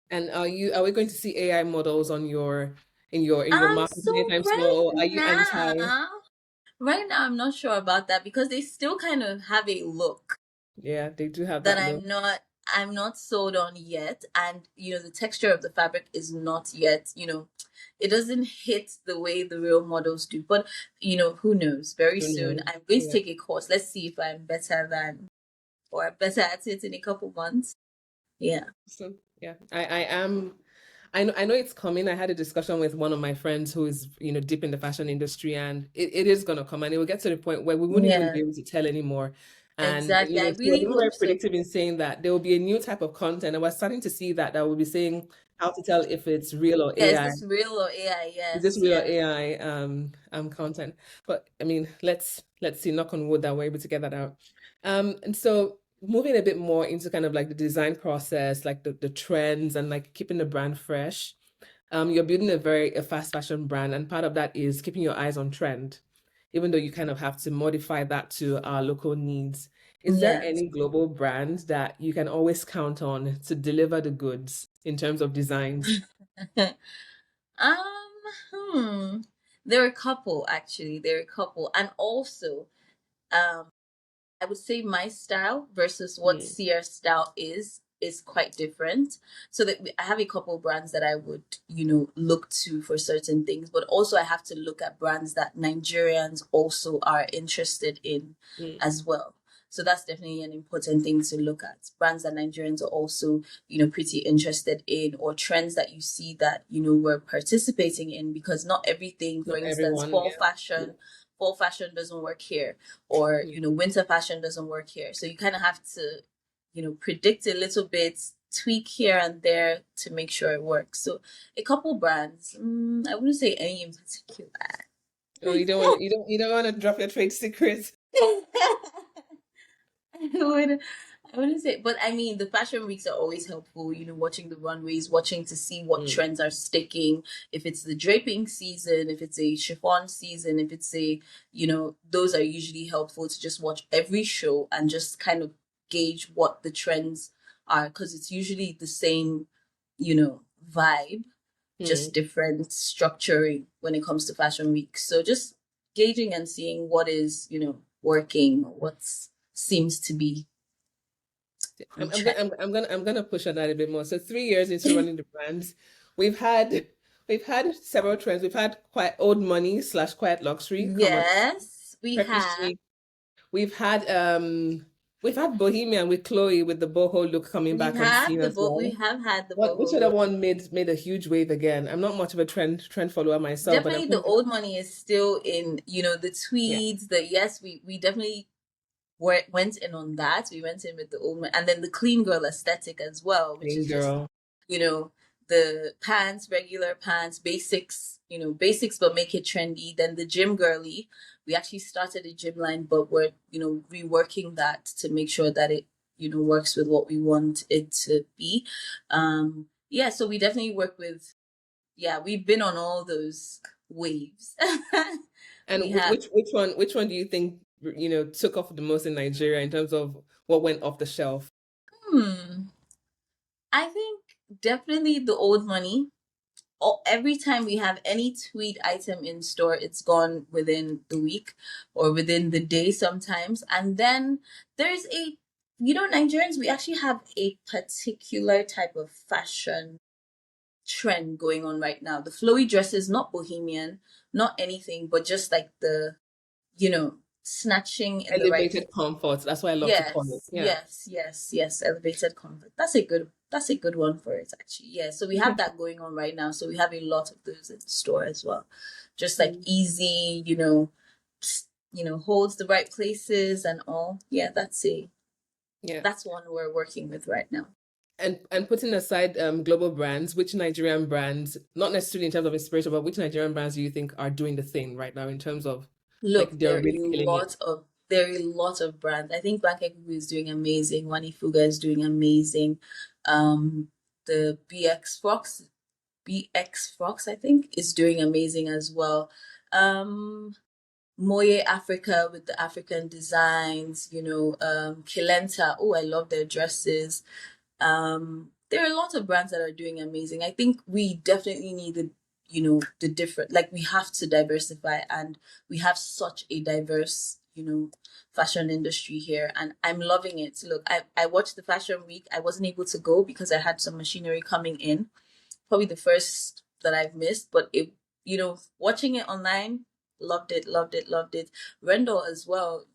And are we going to see AI models on your in your marketing So anytime soon, or are you anti? right now I'm not sure about that because they still kind of have a look Yeah, they do have that that look. I'm not sold on yet. And the texture of the fabric is not yet, it doesn't hit the way the real models do. But who knows? Very Who soon knows? I'm going to Yeah. take a course. Let's see if I'm better than or better at it in a couple months. Yeah. So yeah, I am. I know it's coming. I had a discussion with one of my friends who is, deep in the fashion industry, and it is gonna come, and it will get to the point where we won't even be Yeah. able to tell anymore. And Exactly. I she was really even very hope so. predictive in saying that there will be a new type of content, and we're starting to see that will be saying how to tell if it's real or Yeah, is AI. this real or AI? Is this Yes, real yes, AI content? But I mean, let's see, knock on wood that we're able to get that out. And so moving a bit more into kind of like the design process, like the trends and like keeping the brand fresh. You're building a fast fashion brand, and part of that is keeping your eyes on trend, even though you kind of have to modify that to our local needs. Is there yes. any global brand that you can always count on to deliver the goods in terms of designs? Um, hmm. There are a couple actually. There are a couple, and also, um, I would say my style versus what Mm, Ciar style is quite different. So that I have a couple brands that I would, look to for certain things, but also I have to look at brands that Nigerians also are interested in mm, as well. So that's definitely an important thing to look at. Brands that Nigerians are also, pretty interested in, or trends that you see that, we're participating in, because not everything, for not instance, everyone, yeah. fall fashion doesn't work here, or Mm, winter fashion doesn't work here. So you kind of have to predict a little bit, tweak here and there to make sure it works. So a couple brands, I wouldn't say any in particular. oh, you don't want to drop your trade secrets. I would I wouldn't say, but I mean, the fashion weeks are always helpful, watching the runways, watching to see what Mm, trends are sticking. If it's the draping season, if it's a chiffon season, if it's those are usually helpful to just watch every show and just kind of gauge what the trends are, because it's usually the same, vibe, just mm. different structuring when it comes to fashion week. So just gauging and seeing what is, working, what seems to be I'm, I'm gonna trend. I'm gonna push on that a bit more. So 3 years into running the brands, we've had we've had several trends. We've had quite old money slash quiet luxury come on Yes, we preppy have. chic. We've had We've had Bohemian with Chloe with the boho look coming We back on scene have the as boat. We well. have had the What which boho other look. one made a huge wave again? I'm not much of a trend follower myself, but I'm Definitely, the kind of old money is still in. The yeah, tweeds. The yes, we definitely went in on that. We went in with the old money, and then the clean girl aesthetic as well, which clean is just girl. you know the pants, regular pants, basics. Basics, but make it trendy. Then the gym girly. We actually started a gym line, but we're reworking that to make sure that it works with what we want it to be. Yeah, so we definitely work with, yeah, we've been on all those waves. And We have. which one do you think took off the most in Nigeria in terms of what went off the shelf? Hmm. I think definitely the old money. Every time we have any tweed item in store, it's gone within the week or within the day sometimes. And then there's Nigerians, we actually have a particular type of fashion trend going on right now. The flowy dresses, not bohemian, not anything, but just like the you know, snatching in the right. Elevated comfort. That's what I love to call it. Yes, Yeah. yes, yes, yes. Elevated comfort. That's a good one for it actually. Yeah. So we have that going on right now. So we have a lot of those in store as well. Just like Mm. easy, holds the right places and all. Yeah, Yeah. that's one we're working with right now. And putting aside global brands, which Nigerian brands, not necessarily in terms of inspiration, but which Nigerian brands do you think are doing the thing right now in terms of like Look, they're really killing it? there are a lot of brands. I think Bankegugu is doing amazing. Wani Fuga is doing amazing. The BX Fox, I think, is doing amazing as well. Moye Africa with the African designs, Kilenta. Oh, I love their dresses. There are a lot of brands that are doing amazing. I think we definitely need the different, like we have to diversify, and we have such a diverse, fashion industry here, and I'm loving it. Look, I watched the fashion week. I wasn't able to go because I had some machinery coming in, probably the first that I've missed, but watching it online, loved it, loved it, loved it. Rendell as well,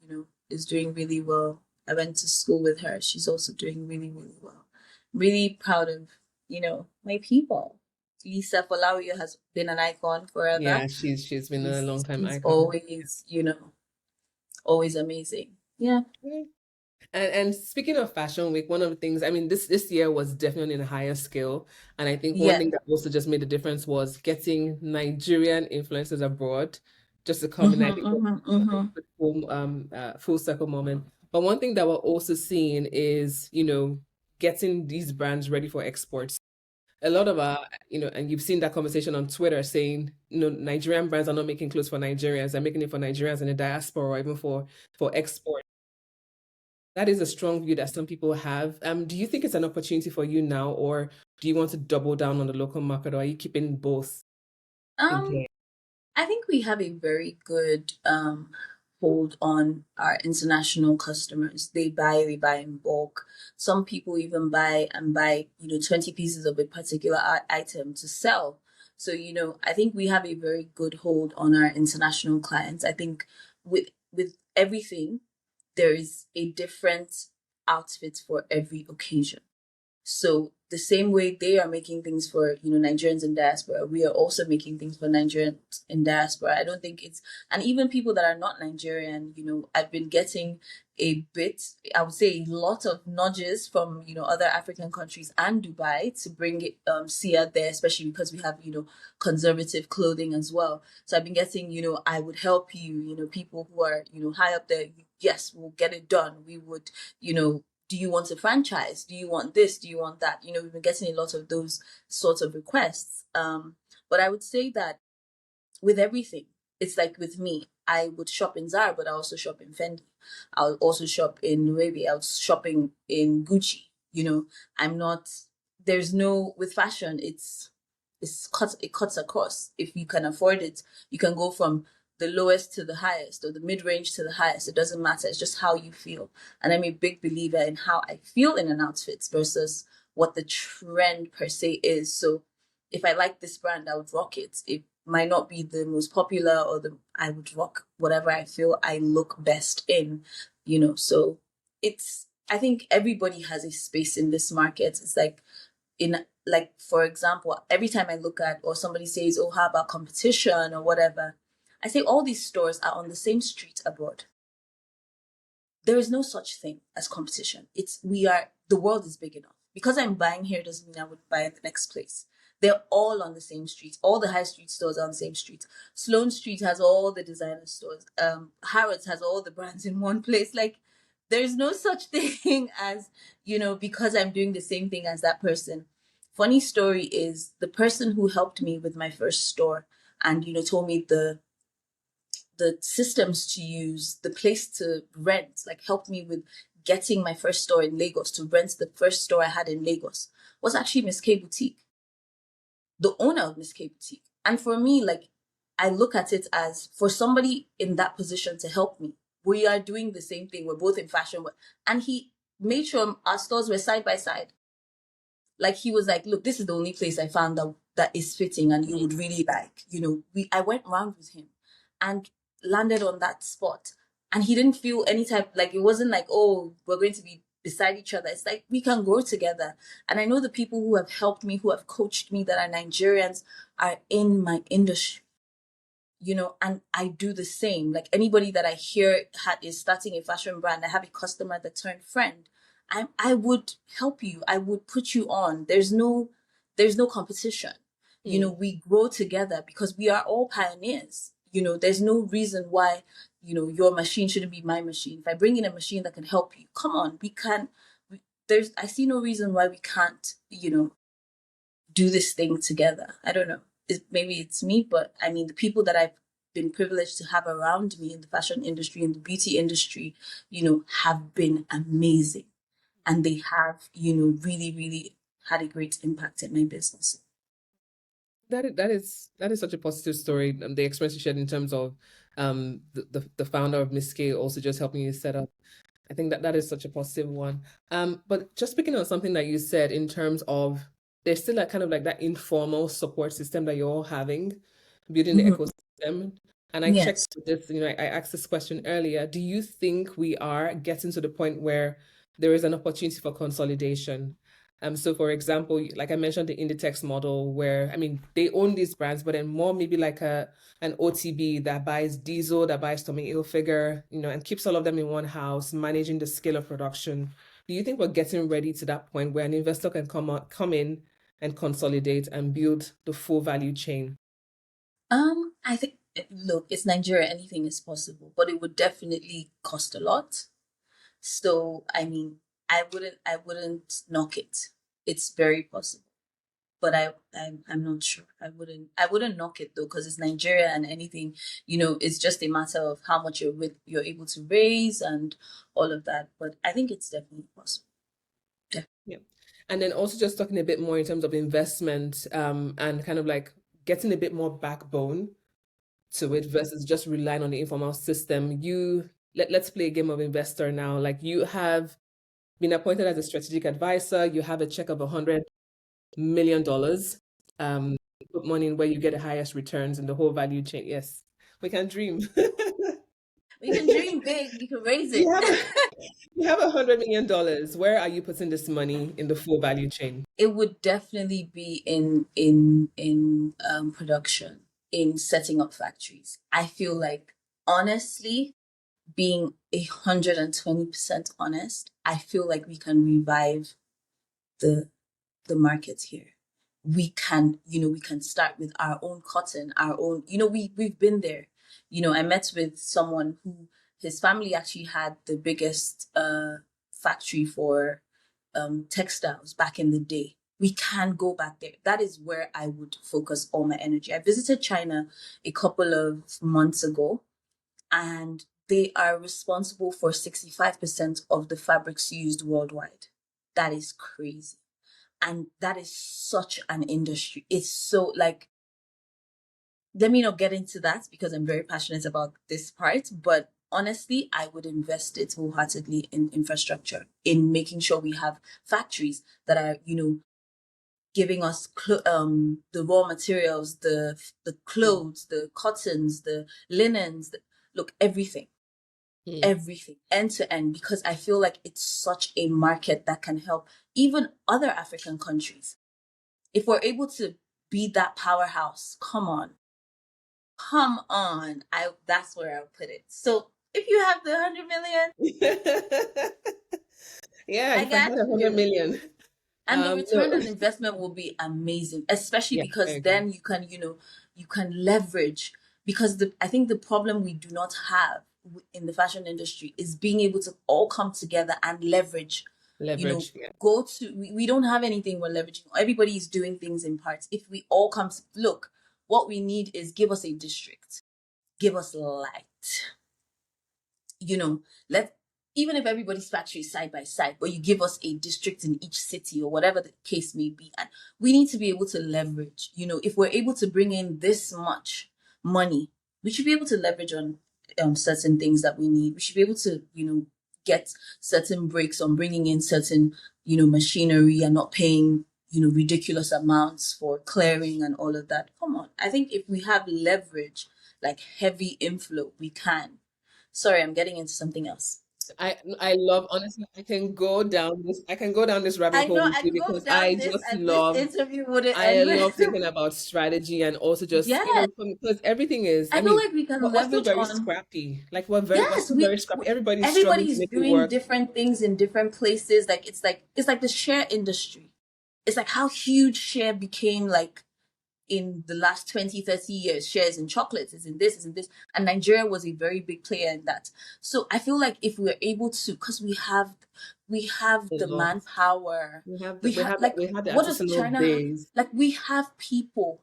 is doing really well. I went to school with her. She's also doing really, really well. Really proud of, my people. Lisa Folawio has been an icon forever. Yeah, she's been a long time She's icon. always amazing. Yeah. Yeah. And speaking of Fashion Week, one of the things, I mean, this year was definitely in a higher scale. And I think one Yeah. thing that also just made a difference was getting Nigerian influencers abroad just to come in. I Mm-hmm, think mm-hmm, was a mm-hmm. good full circle moment. But one thing that we're also seeing is, getting these brands ready for exports. A lot of our, and you've seen that conversation on Twitter saying, Nigerian brands are not making clothes for Nigerians, they're making it for Nigerians in the diaspora or even for export. That is a strong view that some people have. Do you think it's an opportunity for you now, or do you want to double down on the local market, or are you keeping both in Um, play? I think we have a very good hold on our international customers. They buy in bulk. Some people even buy and buy, 20 pieces of a particular item to sell. So, I think we have a very good hold on our international clients. I think with everything, there is a different outfit for every occasion. So the same way they are making things for Nigerians in diaspora, we are also making things for Nigerians in diaspora. I don't think it's, and even people that are not Nigerian, I've been getting a bit, I would say a lot of nudges from other African countries and Dubai to bring it Ciar there, especially because we have conservative clothing as well. So I've been getting I would help you, people who are high up there. Yes, we'll get it done. We would you know do you want a franchise? Do you want this? Do you want that? We've been getting a lot of those sorts of requests. But I would say that with everything, it's like with me, I would shop in Zara, but I also shop in Fendi. I'll also shop in Nuevi. I was shopping in Gucci. I'm not. There's no with fashion. It cuts across. If you can afford it, you can go from the lowest to the highest or the mid range to the highest. It doesn't matter. It's just how you feel. And I'm a big believer in how I feel in an outfit versus what the trend per se is. So if I like this brand, I would rock it. It might not be the most popular I would rock whatever I feel I look best in. So I think everybody has a space in this market. It's like, for example, every time I look at, or somebody says, oh, how about competition or whatever, I say all these stores are on the same street abroad. There is no such thing as competition. The world is big enough. Because I'm buying here doesn't mean I would buy at the next place. They're all on the same street. All the high street stores are on the same street. Sloane Street has all the designer stores. Harrods has all the brands in one place. Like, there's no such thing as, because I'm doing the same thing as that person. Funny story is, the person who helped me with my first store and, told me the systems to use, the place to rent, like helped me with getting my first store in Lagos, to rent the first store I had in Lagos, was actually Miss K Boutique, the owner of Miss K Boutique. And for me, like, I look at it as, for somebody in that position to help me, we are doing the same thing. We're both in fashion. And he made sure our stores were side by side. Like, he was like, look, this is the only place I found that is fitting and you would really like. I went around with him and landed on that spot. And he didn't feel any type, like, it wasn't like, oh, we're going to be beside each other. It's like, we can grow together. And I know the people who have helped me, who have coached me, that are Nigerians, are in my industry. And I do the same. Like, anybody that I hear is starting a fashion brand, I have a customer that turned friend, I would help you. I would put you on. There's no competition. We grow together because we are all pioneers. There's no reason why, your machine shouldn't be my machine. If I bring in a machine that can help you, come on, we can. I see no reason why we can't, do this thing together. I don't know. Maybe it's me, but I mean, the people that I've been privileged to have around me in the fashion industry, in the beauty industry, have been amazing. And they have, really, really had a great impact in my business. That is such a positive story. The experience you shared in terms of the founder of Miss K also just helping you set up. I think that is such a positive one. But just picking on something that you said in terms of, there's still like kind of like that informal support system that you're all having, building the Mhm. ecosystem. And I checked Yes. this, I asked this question earlier. Do you think we are getting to the point where there is an opportunity for consolidation? So for example, like I mentioned, the Inditex model, where I mean they own these brands, but then more maybe like an OTB that buys Diesel, that buys Tommy Hilfiger, and keeps all of them in one house, managing the scale of production. Do you think we're getting ready to that point where an investor can come in and consolidate and build the full value chain? I think, look, it's Nigeria, anything is possible, but it would definitely cost a lot. So, I mean, I wouldn't knock it. It's very possible. But I'm not sure. I wouldn't knock it though, because it's Nigeria, and anything, it's just a matter of how much you're able to raise and all of that. But I think it's definitely possible. Yeah. And then also just talking a bit more in terms of investment, and kind of like getting a bit more backbone to it versus just relying on the informal system. Let's play a game of investor now. Like, you have been appointed as a strategic advisor, you have a check of $100 million. Put money in where you get the highest returns in the whole value chain. Yes, we can dream. We can dream big. We can raise You it. have a you have $100 million. Where are you putting this money in the full value chain? It would definitely be in production, in setting up factories. I feel like, honestly, being 120% honest, I feel like we can revive the market here. We can start with our own cotton, our own, we've been there. I met with someone who, his family actually had the biggest factory for textiles back in the day. We can go back there. That is where I would focus all my energy. I visited China a couple of months ago, and they are responsible for 65% of the fabrics used worldwide. That is crazy. And that is such an industry. It's so, like, let me not get into that because I'm very passionate about this part, but honestly, I would invest it wholeheartedly in infrastructure, in making sure we have factories that are, giving us the raw materials, the clothes, the cottons, the linens, look, everything. Hmm. everything end to end, because I feel like it's such a market that can help even other African countries. If we're able to be that powerhouse, come on. That's where I'll put it. So if you have the 100 million, Yeah, I if I had got 100 you. million. And the No, return on investment will be amazing, especially yeah, I because agree. then you can, you can leverage. Because I think the problem we do not have in the fashion industry is being able to all come together and leverage. You know, Leverage, yeah. we don't have anything we're leveraging. Everybody is doing things in parts. If we all come to look, what we need is give us a district, give us light, let even if everybody's factory is side by side, but you give us a district in each city or whatever the case may be. And we need to be able to leverage, if we're able to bring in this much money, we should be able to leverage on certain things that we need. We should be able to, get certain breaks on bringing in certain, machinery and not paying, ridiculous amounts for clearing and all of that. Come on. I think if we have leverage, like heavy inflow, we can. Sorry, I'm getting into something else. I love, honestly, I can go down this rabbit I hole know with I you could go because down this and this interview wouldn't I end love with. thinking about strategy and also just, Yes, because everything is, I I feel mean, like we can we're still leverage very on. scrappy. Like we're Yes, still very scrappy. Everybody's struggling to everybody's make it doing work. different things in different places. Like it's like the share industry. It's like how huge share became like in the last 20, 30 years. Shares in chocolates, is in this, is in this. And Nigeria was a very big player in that. So I feel like if we're able to, because we have A the lot. manpower. We have We have like, we have the what does artisanal China have? base. Like we have people.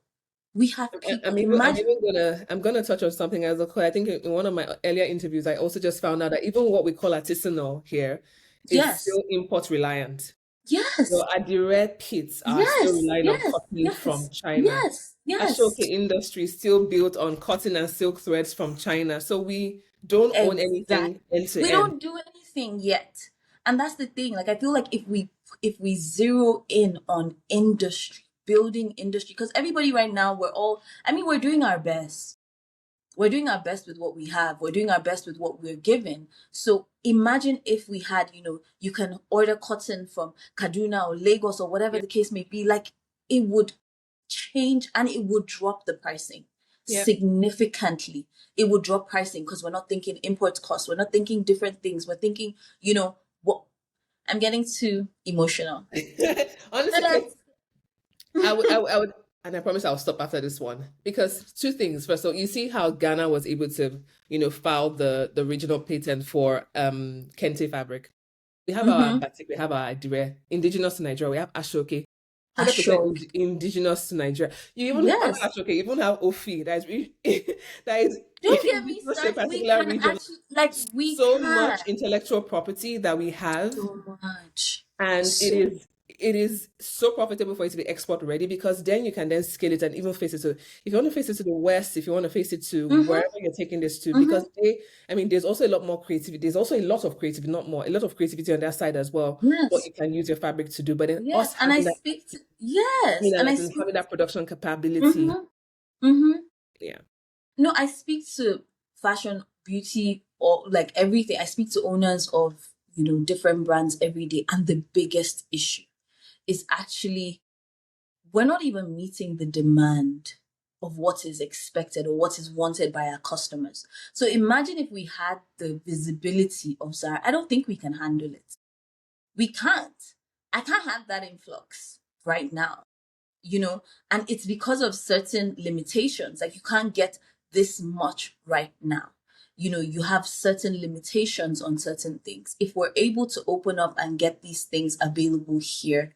We have people. I'm Imagine. even gonna touch on something as a I think in one of my earlier interviews, I also just found out that even what we call artisanal here is Yes. still import reliant. So Yes. our direct pits are still Yes. relying on Yes. cotton from Yes. China. Yes. Ashoke Yes. industry is still built on cotton and silk threads from China. So we don't own anything Exactly. end to We end. don't do anything yet. And that's the thing. Like I feel like if we zero in on industry, building industry, because everybody right now, we're doing our best. We're doing our best with what we have. We're doing our best with what we're given. So imagine if we had, you can order cotton from Kaduna or Lagos or whatever Yeah, the case may be. Like it would change and it would drop the pricing yeah. significantly. It would drop pricing because we're not thinking import costs. We're not thinking different things. We're thinking, what I'm getting too emotional. Honestly, But 'cause I would, and I promise I'll stop after this one because two things. First, so you see how Ghana was able to, file the regional patent for Kente fabric. We have our mm-hmm. batik, we have our Adire, indigenous to Nigeria. We have Ashoke, 100% Ashoke. indigenous to Nigeria. You even under Yes. Ashoke, you even have Ofi that is that is Don't get me indigenous to a started. We particular can region. actually, like, we So can. much intellectual property that we have, So much. and So. it is so profitable for it to be export ready because then you can then scale it and even face it to, if you want to face it to the west, if you want to face it to Mm-hmm. wherever you're taking this to, because Mm-hmm. I mean, there's also a lot more creativity. There's also a lot of creativity, not more, a lot of creativity on that side as well. What Yes. you can use your fabric to do, but then us Yes. And I having that, speak to, yes. And I speak, having that production capability, mm-hmm. Mm-hmm. yeah. No, I speak to fashion, beauty, or like everything. I speak to owners of, different brands every day. And the biggest issue is actually we're not even meeting the demand of what is expected or what is wanted by our customers. So imagine if we had the visibility of Zara. I don't think we can handle it. We can't. I can't have that influx right now, and it's because of certain limitations. Like you can't get this much right now. You have certain limitations on certain things. If we're able to open up and get these things available here,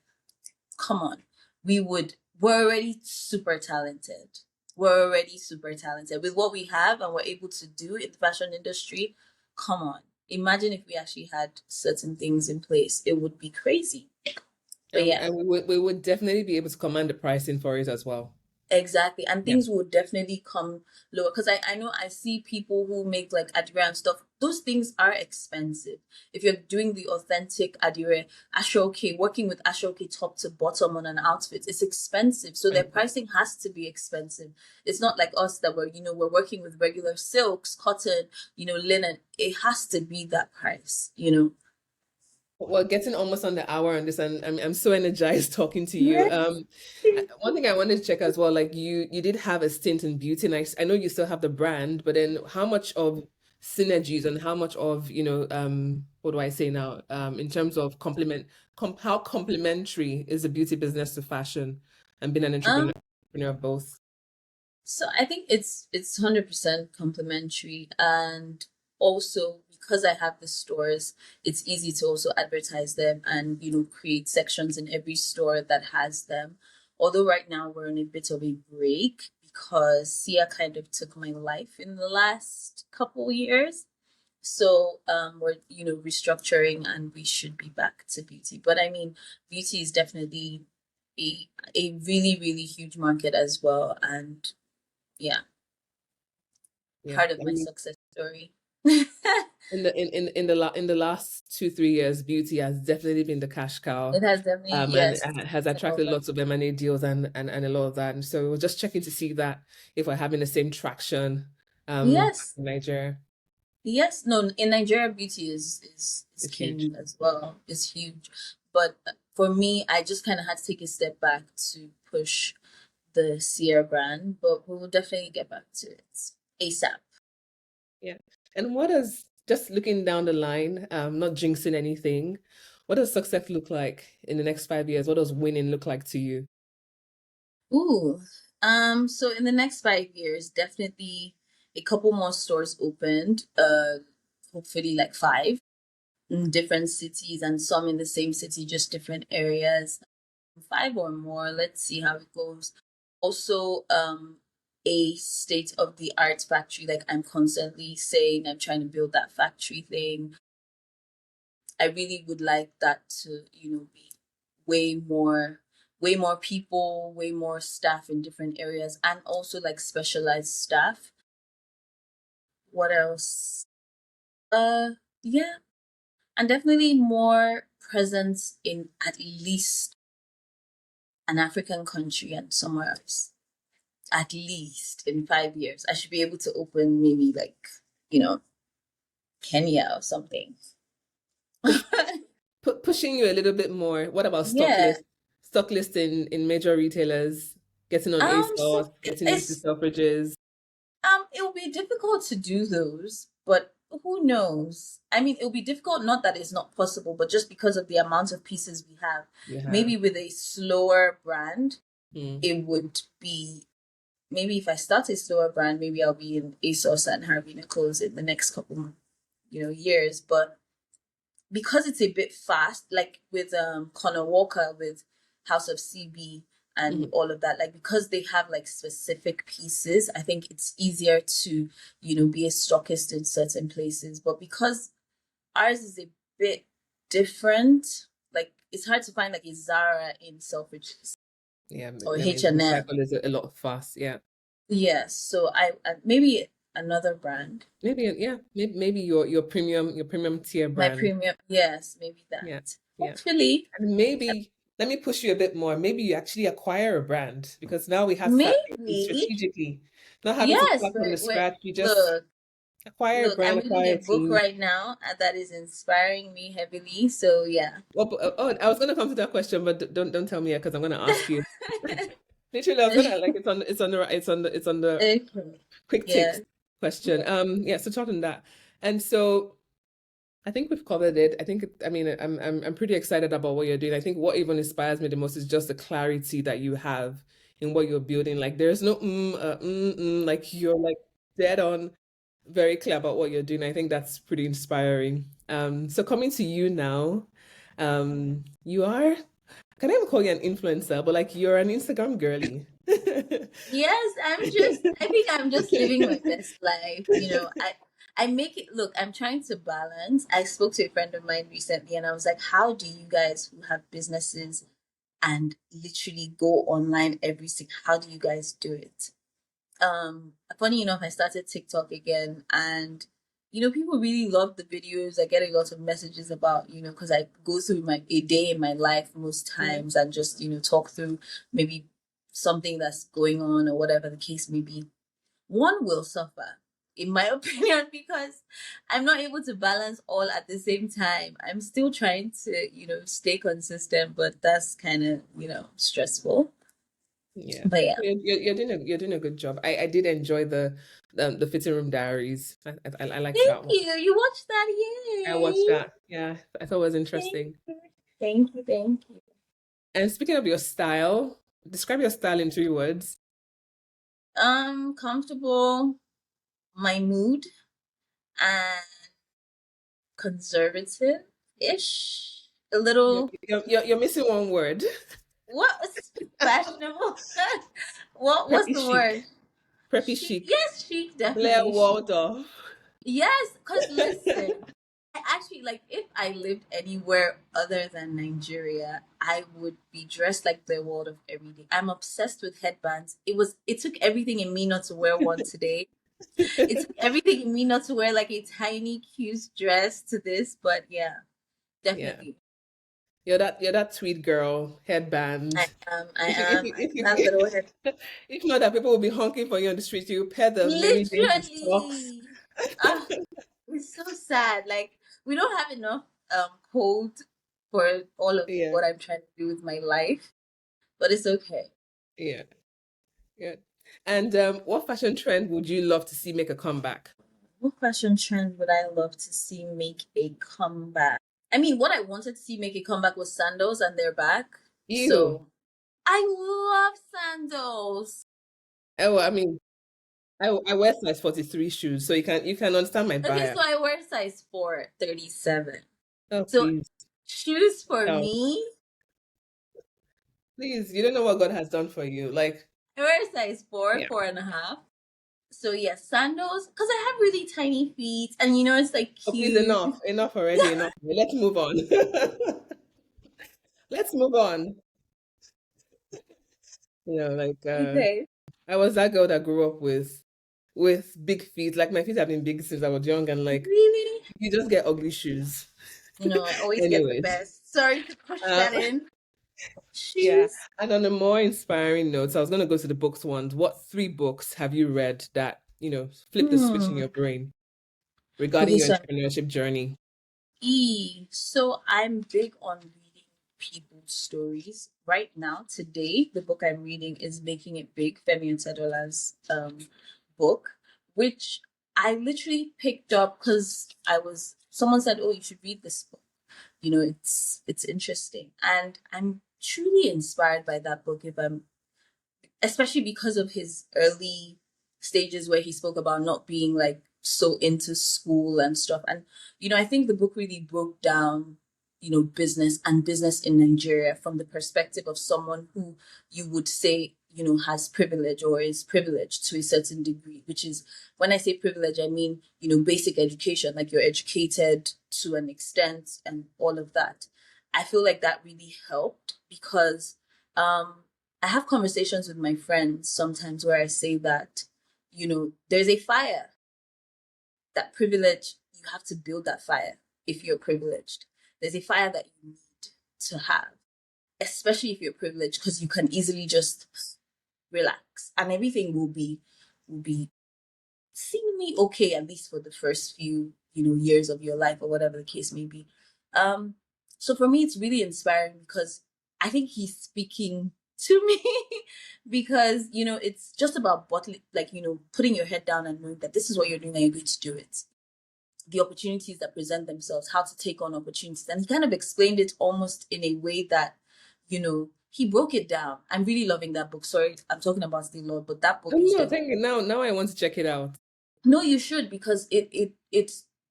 come on, we're already super talented. We're already super talented with what we have and we're able to do in the fashion industry. Come on. Imagine if we actually had certain things in place. It would be crazy. But And yeah. we would definitely be able to command the pricing for it as well. Exactly. And Yeah. things will definitely come lower. Because I know I see people who make like adire and stuff. Those things are expensive. If you're doing the authentic adire, ashoke, working with ashoke top to bottom on an outfit, it's expensive. So their And pricing has to be expensive. It's not like us that we're working with regular silks, cotton, linen. It has to be that price. we're getting almost on the hour on this, and I'm so energized talking to you. Yes. One thing I wanted to check as well, like you did have a stint in beauty, and I know you still have the brand, but then how much of synergies and how much of, what do I say now, in terms of how complementary is the beauty business to fashion and being an Um, entrepreneur of both? So I think it's 100% complementary, and also because I have the stores, it's easy to also advertise them and create sections in every store that has them. Although right now we're on a bit of a break because Sia kind of took my life in the last couple years. So we're restructuring and we should be back to beauty. But I mean, beauty is definitely a a really, really huge market as well, and yeah, Yeah, part of I my mean, success story. It in the last 2-3 years, beauty has definitely been the cash cow, has definitely, and yes, it has taken attracted over. lots of M&A deals and a lot of that. And so we're just checking to see that if we're having the same traction Yes, in Nigeria. yes. No, in Nigeria, beauty is It's huge. king as well. It's huge, but for me, I just kind of had to take a step back to push the Ciar brand. But we will definitely get back to it ASAP. Yeah. And what does, just looking down the line, not jinxing anything, what does success look like in the next 5 years? What does winning look like to you? Ooh. So in the next 5 years, definitely a couple more stores opened. Hopefully like five in different cities and some in the same city, just different areas. Five or more. Let's see how it goes. Also, a state of the art factory. Like I'm constantly saying, I'm trying to build that factory thing. I really would like that to, be way more, way more people, way more staff in different areas, and also like specialized staff. What else? Uh, yeah, and definitely more presence in at least an African country and somewhere else. At least in 5 years, I should be able to open maybe like, you know, Kenya or something. Push, pushing you a little bit more. What about stock Yeah. list? Stock list in major retailers, getting on So ASOS, getting into it's Selfridges. It will be difficult to do those, but who knows? I mean, it'll be difficult, not that it's not possible, but just because of the amount of pieces we have. You have. Maybe with a slower brand, Mm. it would be maybe if I start a slower brand, maybe I'll be in ASOS and Harvey Nichols in the next couple, years. But because it's a bit fast, like with Connor Walker with House of CB and Mhm. all of that, like because they have like specific pieces, I think it's easier to, be a stockist in certain places. But because ours is a bit different, like it's hard to find like a Zara in Selfridges Yeah, or I mean, the H&M. cycle is a lot fast. Yeah. Yes, so I maybe another brand. Maybe, yeah, maybe your premium tier My brand. premium, yes, maybe Yeah, that. yeah. Hopefully, And maybe let me push you a bit more. Maybe you actually acquire a brand because now we have to start thinking maybe. strategically, not having to Yes, start from the we're scratch. You just look, acquire a look, brand, I'm reading acquire a a book team. right now that is inspiring me heavily. So yeah. I was gonna come to that question, but don't tell me yet because I'm gonna ask you. Literally, I was gonna like it's on the Okay. quick Yeah. takes question. Yeah. Yeah. So talking that, and so. I think we've covered it. I mean, I'm pretty excited about what you're doing. I think what even inspires me the most is just the clarity that you have in what you're building. Like there's no like you're like dead on, very clear about what you're doing. I think that's pretty inspiring. So coming to you now, you are, can I even call you an influencer? But like you're an Instagram girly. Yes, I think I'm just living my best life. I make it look, I'm trying to balance. I spoke to a friend of mine recently and I was like, how do you guys who have businesses and literally go online every single. How do you guys do it? Funny enough, I started TikTok again, and people really love the videos. I get a lot of messages about, because I go through a day in my life most Yeah. times and just, talk through maybe something that's going on or whatever the case may be. One will suffer, in my opinion, because I'm not able to balance all at the same time. I'm still trying to, stay consistent, but that's kind of, stressful. Yeah. But yeah. You're doing a good job. I did enjoy the Fitting Room Diaries. I liked Thank that one. you. You watched that? I watched Yay. that. Yeah, I thought it was Thank interesting. you. Thank you. Thank you. And speaking of your style, describe your style in 3 words. Comfortable, my mood, and conservative-ish. A You're, little, you're missing one word. what was fashionable? What's Preppy the word? chic. Preppy Chic. chic. Yes, chic, Blair definitely chic. Waldorf. Yes, because listen, I actually, like, if I lived anywhere other than Nigeria, I would be dressed like the world of every day. I'm obsessed with headbands. It took everything in me not to wear one today. It took everything in me not to wear like a tiny cute dress to this, but yeah, Yeah. definitely. You're that tweed girl, I headband. am, I If you if am, you I if am that little head. you if not that people will be honking for you on the street, you pair the Mary Jane's with socks. Literally. Ah, it's so sad. Like, we don't have enough code for all of Yeah, what I'm trying to do with my life, but it's okay. yeah, yeah. And what fashion trend would you love to see make a comeback? What fashion trend would I love to see make a comeback? I mean, what I wanted to see make a comeback was sandals, and they're back. You. So I love sandals. Oh, I mean, I wear size 43 shoes, so you can understand my Okay, bias. so I wear size 4, 37. Oh, So please. shoes for Oh, me, please. You don't know what God has done for you. Like, I wear size 4, yeah. 4.5. So yes, sandals, because I have really tiny feet, and it's like Oh, please, cute. enough. Enough already. Enough. Let's move on. Let's move on. Like Okay. I was that girl that grew up with big feet. Like my feet have been big since I was young, and like Really? you just get ugly shoes. I always get the Anyways, best. Sorry to push um, that in. yeah. Shoes. And on a more inspiring note, so I was gonna go to the books ones. What 3 books have you read that flip the switch in Hmm. your brain regarding Okay, your so entrepreneurship journey? So I'm big on reading people's stories. Right now, today, the book I'm reading is Making It Big, Femi Otedolá's book, which I literally picked up because someone said, "Oh, you should read this book. It's interesting," and I'm truly inspired by that book. If I'm especially because of his early stages where he spoke about not being like so into school and stuff. And I think the book really broke down, business and business in Nigeria from the perspective of someone who you would say, has privilege or is privileged to a certain degree, which is, when I say privilege, I mean, basic education, like you're educated to an extent and all of that. I feel like that really helped because I have conversations with my friends sometimes where I say that, there's a fire, that privilege, you have to build that fire if you're privileged. There's a fire that you need to have, especially if you're privileged, because you can easily just relax and everything will be seemingly okay, at least for the first few, years of your life or whatever the case may be. Um, so for me, it's really inspiring because I think he's speaking to me because, it's just about bottling, like, putting your head down and knowing that this is what you're doing and you're going to do it. The opportunities that present themselves, how to take on opportunities. And he kind of explained it almost in a way that, he broke it down. I'm really loving that book. Sorry, I'm talking about the Lord, but that Oh book is no, definitely. thank you. Now I want to check it out. No, you should, because it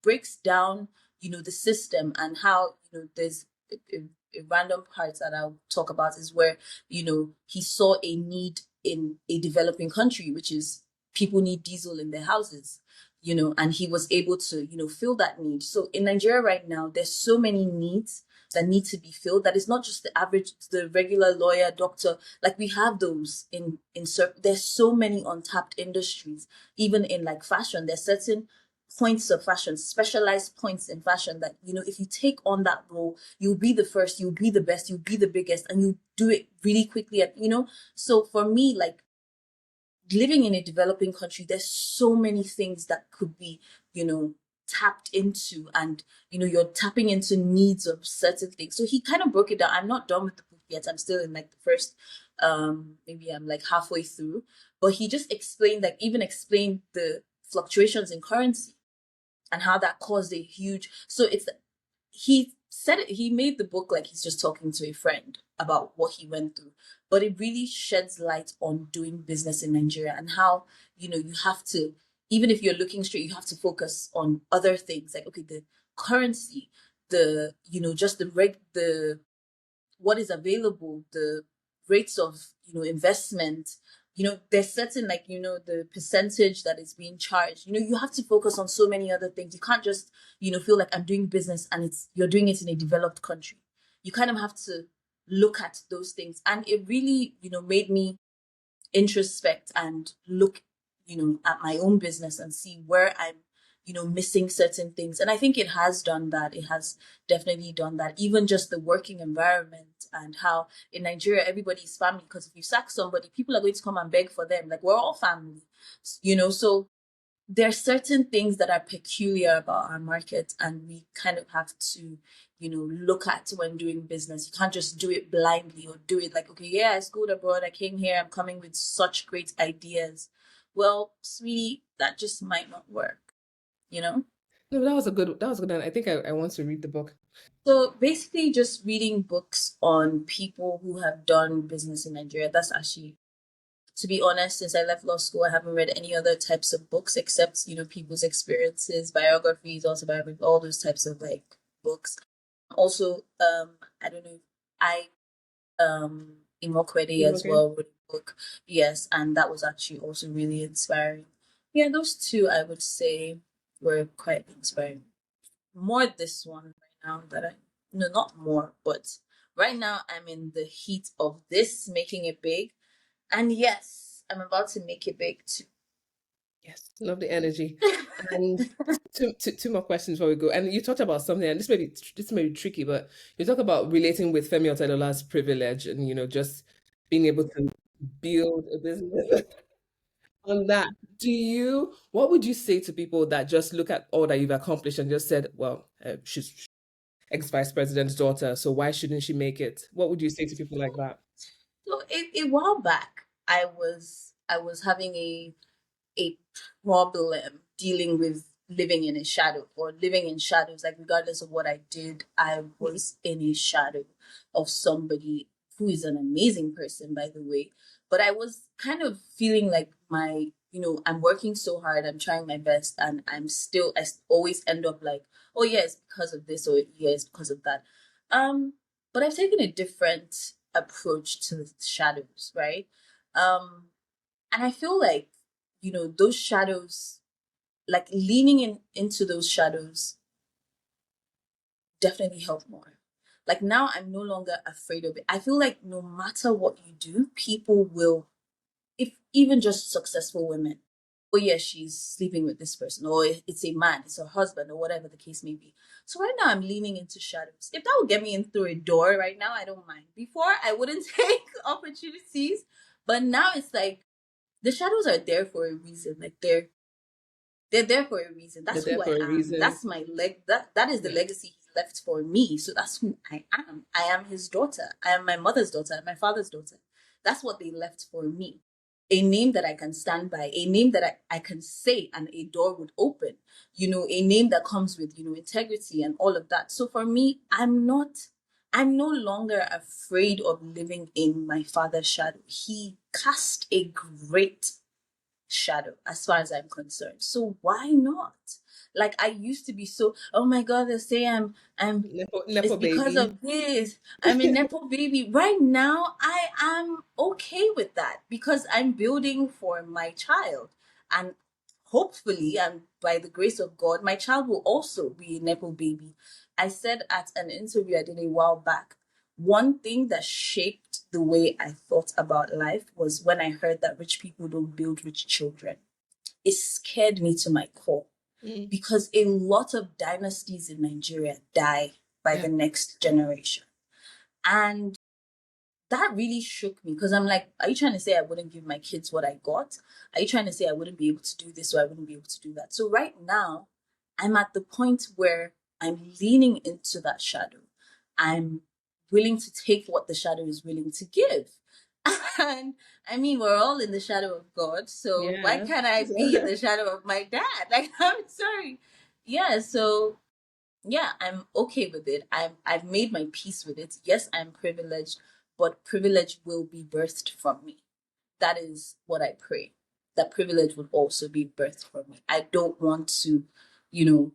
breaks down, the system and how, there's a random part that I'll talk about is where, he saw a need in a developing country, which is people need diesel in their houses. and he was able to, fill that need. So in Nigeria right now, there's so many needs that need to be filled that it's not just the average, the regular lawyer, doctor. Like we have those there's so many untapped industries, even in like fashion. There's certain points of fashion, specialized points in fashion that, if you take on that role, you'll be the first, you'll be the best, you'll be the biggest, and you do it really quickly. And, so for me, like living in a developing country, there's so many things that could be, tapped into, and, you're tapping into needs of certain things. So he kind of broke it down. I'm not done with the book yet. I'm still in like the first, maybe I'm like halfway through, but he just explained, like even explained the fluctuations in currency and how that caused a huge, so it's, he said it, he made the book like he's just talking to a friend about what he went through, but it really sheds light on doing business in Nigeria and how, you have to, even if you're looking straight, you have to focus on other things like, okay, the currency, the, just the what is available, the rates of, investment, there's certain, like, the percentage that is being charged. You have to focus on so many other things. You can't just, feel like I'm doing business and you're doing it in a developed country. You kind of have to look at those things. And it really, made me introspect and look, at my own business and see where I'm, missing certain things. And I think it has done that. It has definitely done that. Even just the working environment and how in Nigeria everybody's family. Because if you sack somebody, people are going to come and beg for them. Like we're all family, So there are certain things that are peculiar about our market, and we kind of have to, look at when doing business. You can't just do it blindly or do it like, okay, yeah, I schooled abroad, I came here, I'm coming with such great ideas. Well, sweetie, that just might not work, you know? No, that was a good. And I think I want to read the book. So basically, just reading books on people who have done business in Nigeria. That's actually, to be honest, since I left law school, I haven't read any other types of books except, people's experiences, biographies, autobiographies, all those types of like books. Also, I don't know, I Imokwede as Okay. well with a book. Yes, and that was actually also really inspiring. Yeah, those two I would say were quite inspiring. More this one right now that I, no, not more, but right now I'm in the heat of this, making it big. And yes, I'm about to make it big too. Yes, love the energy. And two more questions before we go. And you talked about something, and this may be tricky, but you talk about relating with Femi Otelola's privilege and just being able to build a business on that. What would you say to people that just look at all that you've accomplished and just said, well, she's ex-vice president's daughter, so why shouldn't she make it? What would you say to people like that? So a while back, I was having a problem dealing with living in a shadow or living in shadows. Like regardless of what I did, I Mhm. was in a shadow of somebody who is an amazing person, by the way. But I was kind of feeling like I'm working so hard, I'm trying my best, and I always end up like, oh yeah, it's because of this, or yeah, it's because of that. Um, but I've taken a different approach to the shadows, right? And I feel like, those shadows, like leaning into those shadows definitely help more. Like now I'm no longer afraid of it. I feel like no matter what you do, people will, if even just successful women, oh yeah, she's sleeping with this person, or it's a man, it's her husband, or whatever the case may be. So right now I'm leaning into shadows. If that would get me in through a door right now, I don't mind. Before I wouldn't take opportunities, but now it's like the shadows are there for a reason. Like they're there for a reason. They're That's there who I for a am. reason. That's my leg. That is the Yeah. legacy he left for me. So that's who I am. I am his daughter. I am my mother's daughter. My father's daughter. That's what they left for me. A name that I can stand by. A name that I can say and a door would open. A name that comes with integrity and all of that. So for me, I'm no longer afraid of living in my father's shadow. He cast a great shadow as far as I'm concerned. So why not? Like I used to be so, oh my god, they say I'm it's Nepo because baby. of this. I'm a Nepo baby. Right now, I am okay with that because I'm building for my child. And hopefully, and by the grace of God, my child will also be a Nepo baby. I said at an interview I did a while back, one thing that shaped the way I thought about life was when I heard that rich people don't build rich children. It scared me to my core Mm. because a lot of dynasties in Nigeria die by Yeah. the next generation. And that really shook me because I'm like, are you trying to say I wouldn't give my kids what I got? Are you trying to say I wouldn't be able to do this or I wouldn't be able to do that? So right now, I'm at the point where I'm leaning into that shadow. I'm willing to take what the shadow is willing to give. And I mean, we're all in the shadow of God. So why Yeah. can't I be in the shadow of my dad? Like, I'm sorry. Yeah. So yeah, I'm okay with it. I've made my peace with it. Yes, I'm privileged, but privilege will be birthed from me. That is what I pray. That privilege would also be birthed from me. I don't want to, you know,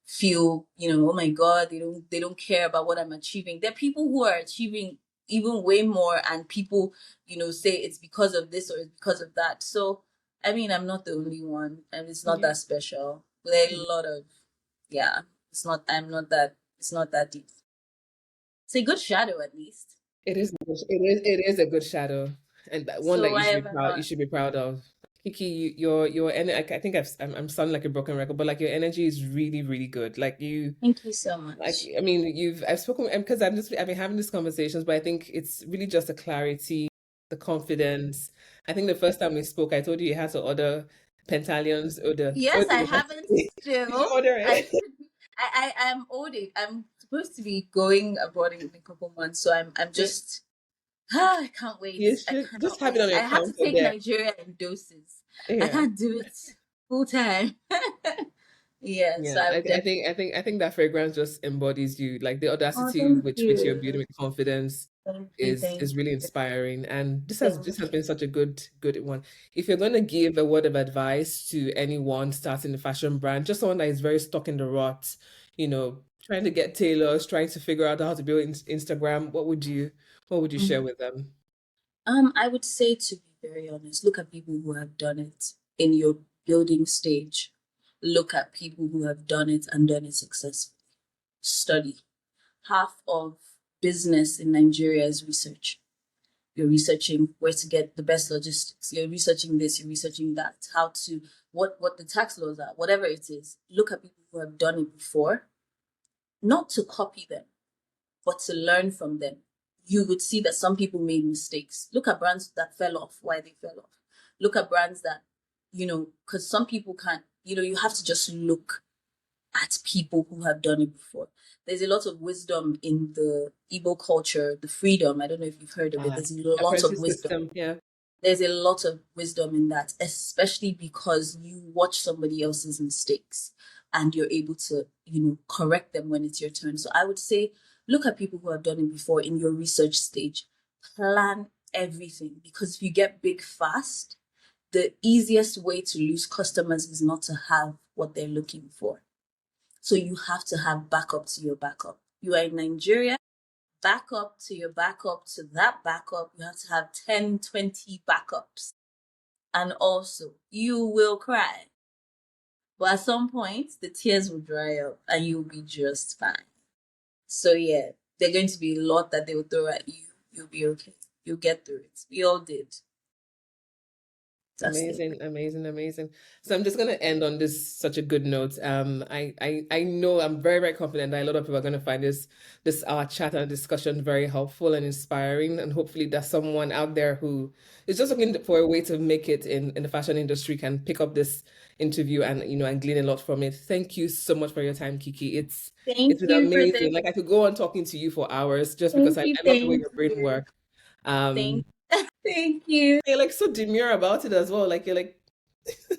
feel, oh my God, they don't care about what I'm achieving. There are people who are achieving even way more and people, say it's because of this or it's because of that. So I mean I'm not the only one and it's not Yeah. that special. There are a lot of yeah, it's not that deep. It's a good shadow at least. It is. It is a good shadow, and one So that you why should am be I proud. You not? should be proud of. Kiki, your energy. I think I'm sounding like a broken record, but like your energy is really, really good. Like you, Thank you so like much. I mean, I've spoken because I've been having these conversations, but I think it's really just the clarity, the confidence. I think the first time we spoke, I told you had to order Pentalions or the Yes, I you have haven't to- Did you still. order I it? should be. I'm owed it. I'm supposed to be going abroad in a couple months, so I'm Yeah, just I can't you wait. I should just cannot have it on wait. your I have to counter take there. Nigeria in doses. I Yeah. can't do it full time. Yeah, so Yeah, I I, would I think definitely. I think I think that fragrance just embodies you. Like the Oh, audacity thank which you're building you. with confidence Thank you. is Thank really you. inspiring. And this Thank has you. been such a good one. If you're gonna give a word of advice to anyone starting a fashion brand, just someone that is very stuck in the rut, trying to get tailors, trying to figure out how to build Instagram, what would you share Mhm. with them? I would say to be very honest, look at people who have done it in your building stage. Look at people who have done it and done it successfully. Study. Half of business in Nigeria is research. You're researching where to get the best logistics. You're researching this, you're researching that, how to what the tax laws are, whatever it is. Look at people who have done it before, not to copy them, but to learn from them. You would see that some people made mistakes. Look at brands that fell off, why they fell off. Look at brands that, because some people can't, you have to just look at people who have done it before. There's a lot of wisdom in the Igbo culture, the freedom. I don't know if you've heard of it. Uh, There's a lot of Apprentice wisdom. system, yeah. There's a lot of wisdom in that, especially because you watch somebody else's mistakes and you're able to, correct them when it's your turn. So I would say look at people who have done it before in your research stage. Plan everything because if you get big fast, the easiest way to lose customers is not to have what they're looking for. So you have to have backup to your backup. You are in Nigeria, backup to your backup to that backup. You have to have 10, 20 backups. And also, you will cry. But at some point, the tears will dry up and you'll be just fine. So, yeah, there are going to be a lot that they will throw at you. You'll be okay. You'll get through it. We all did. That's it. Amazing, amazing, amazing. So I'm just gonna end on this such a good note. I know I'm very, very confident that a lot of people are gonna find this our chat and discussion very helpful and inspiring. And hopefully there's someone out there who is just looking for a way to make it in the fashion industry can pick up this interview and and glean a lot from it. Thank you so much for your time, Kiki. It's Thank been you for amazing. the. Like I could go on talking to you for hours just because Thank I, you. I love the way Thank your brain you. works. Um Thank. Thank you. you're like so demure about it as well. Like you're like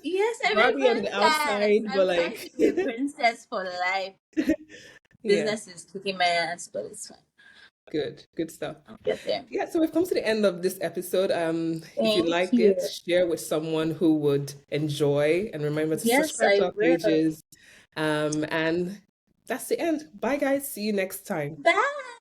Yes, I'm a Barbie on the princess. outside, but I'm trying to like, be a princess for life. yeah, Business is kicking my ass, but it's fine. good stuff. I'll get there. Yeah, so we've come to the end of this episode. If you Thank like it, you. share with someone who would enjoy, and remember to Yes, subscribe to I our will. pages. And that's the end. Bye, guys. See you next time. Bye.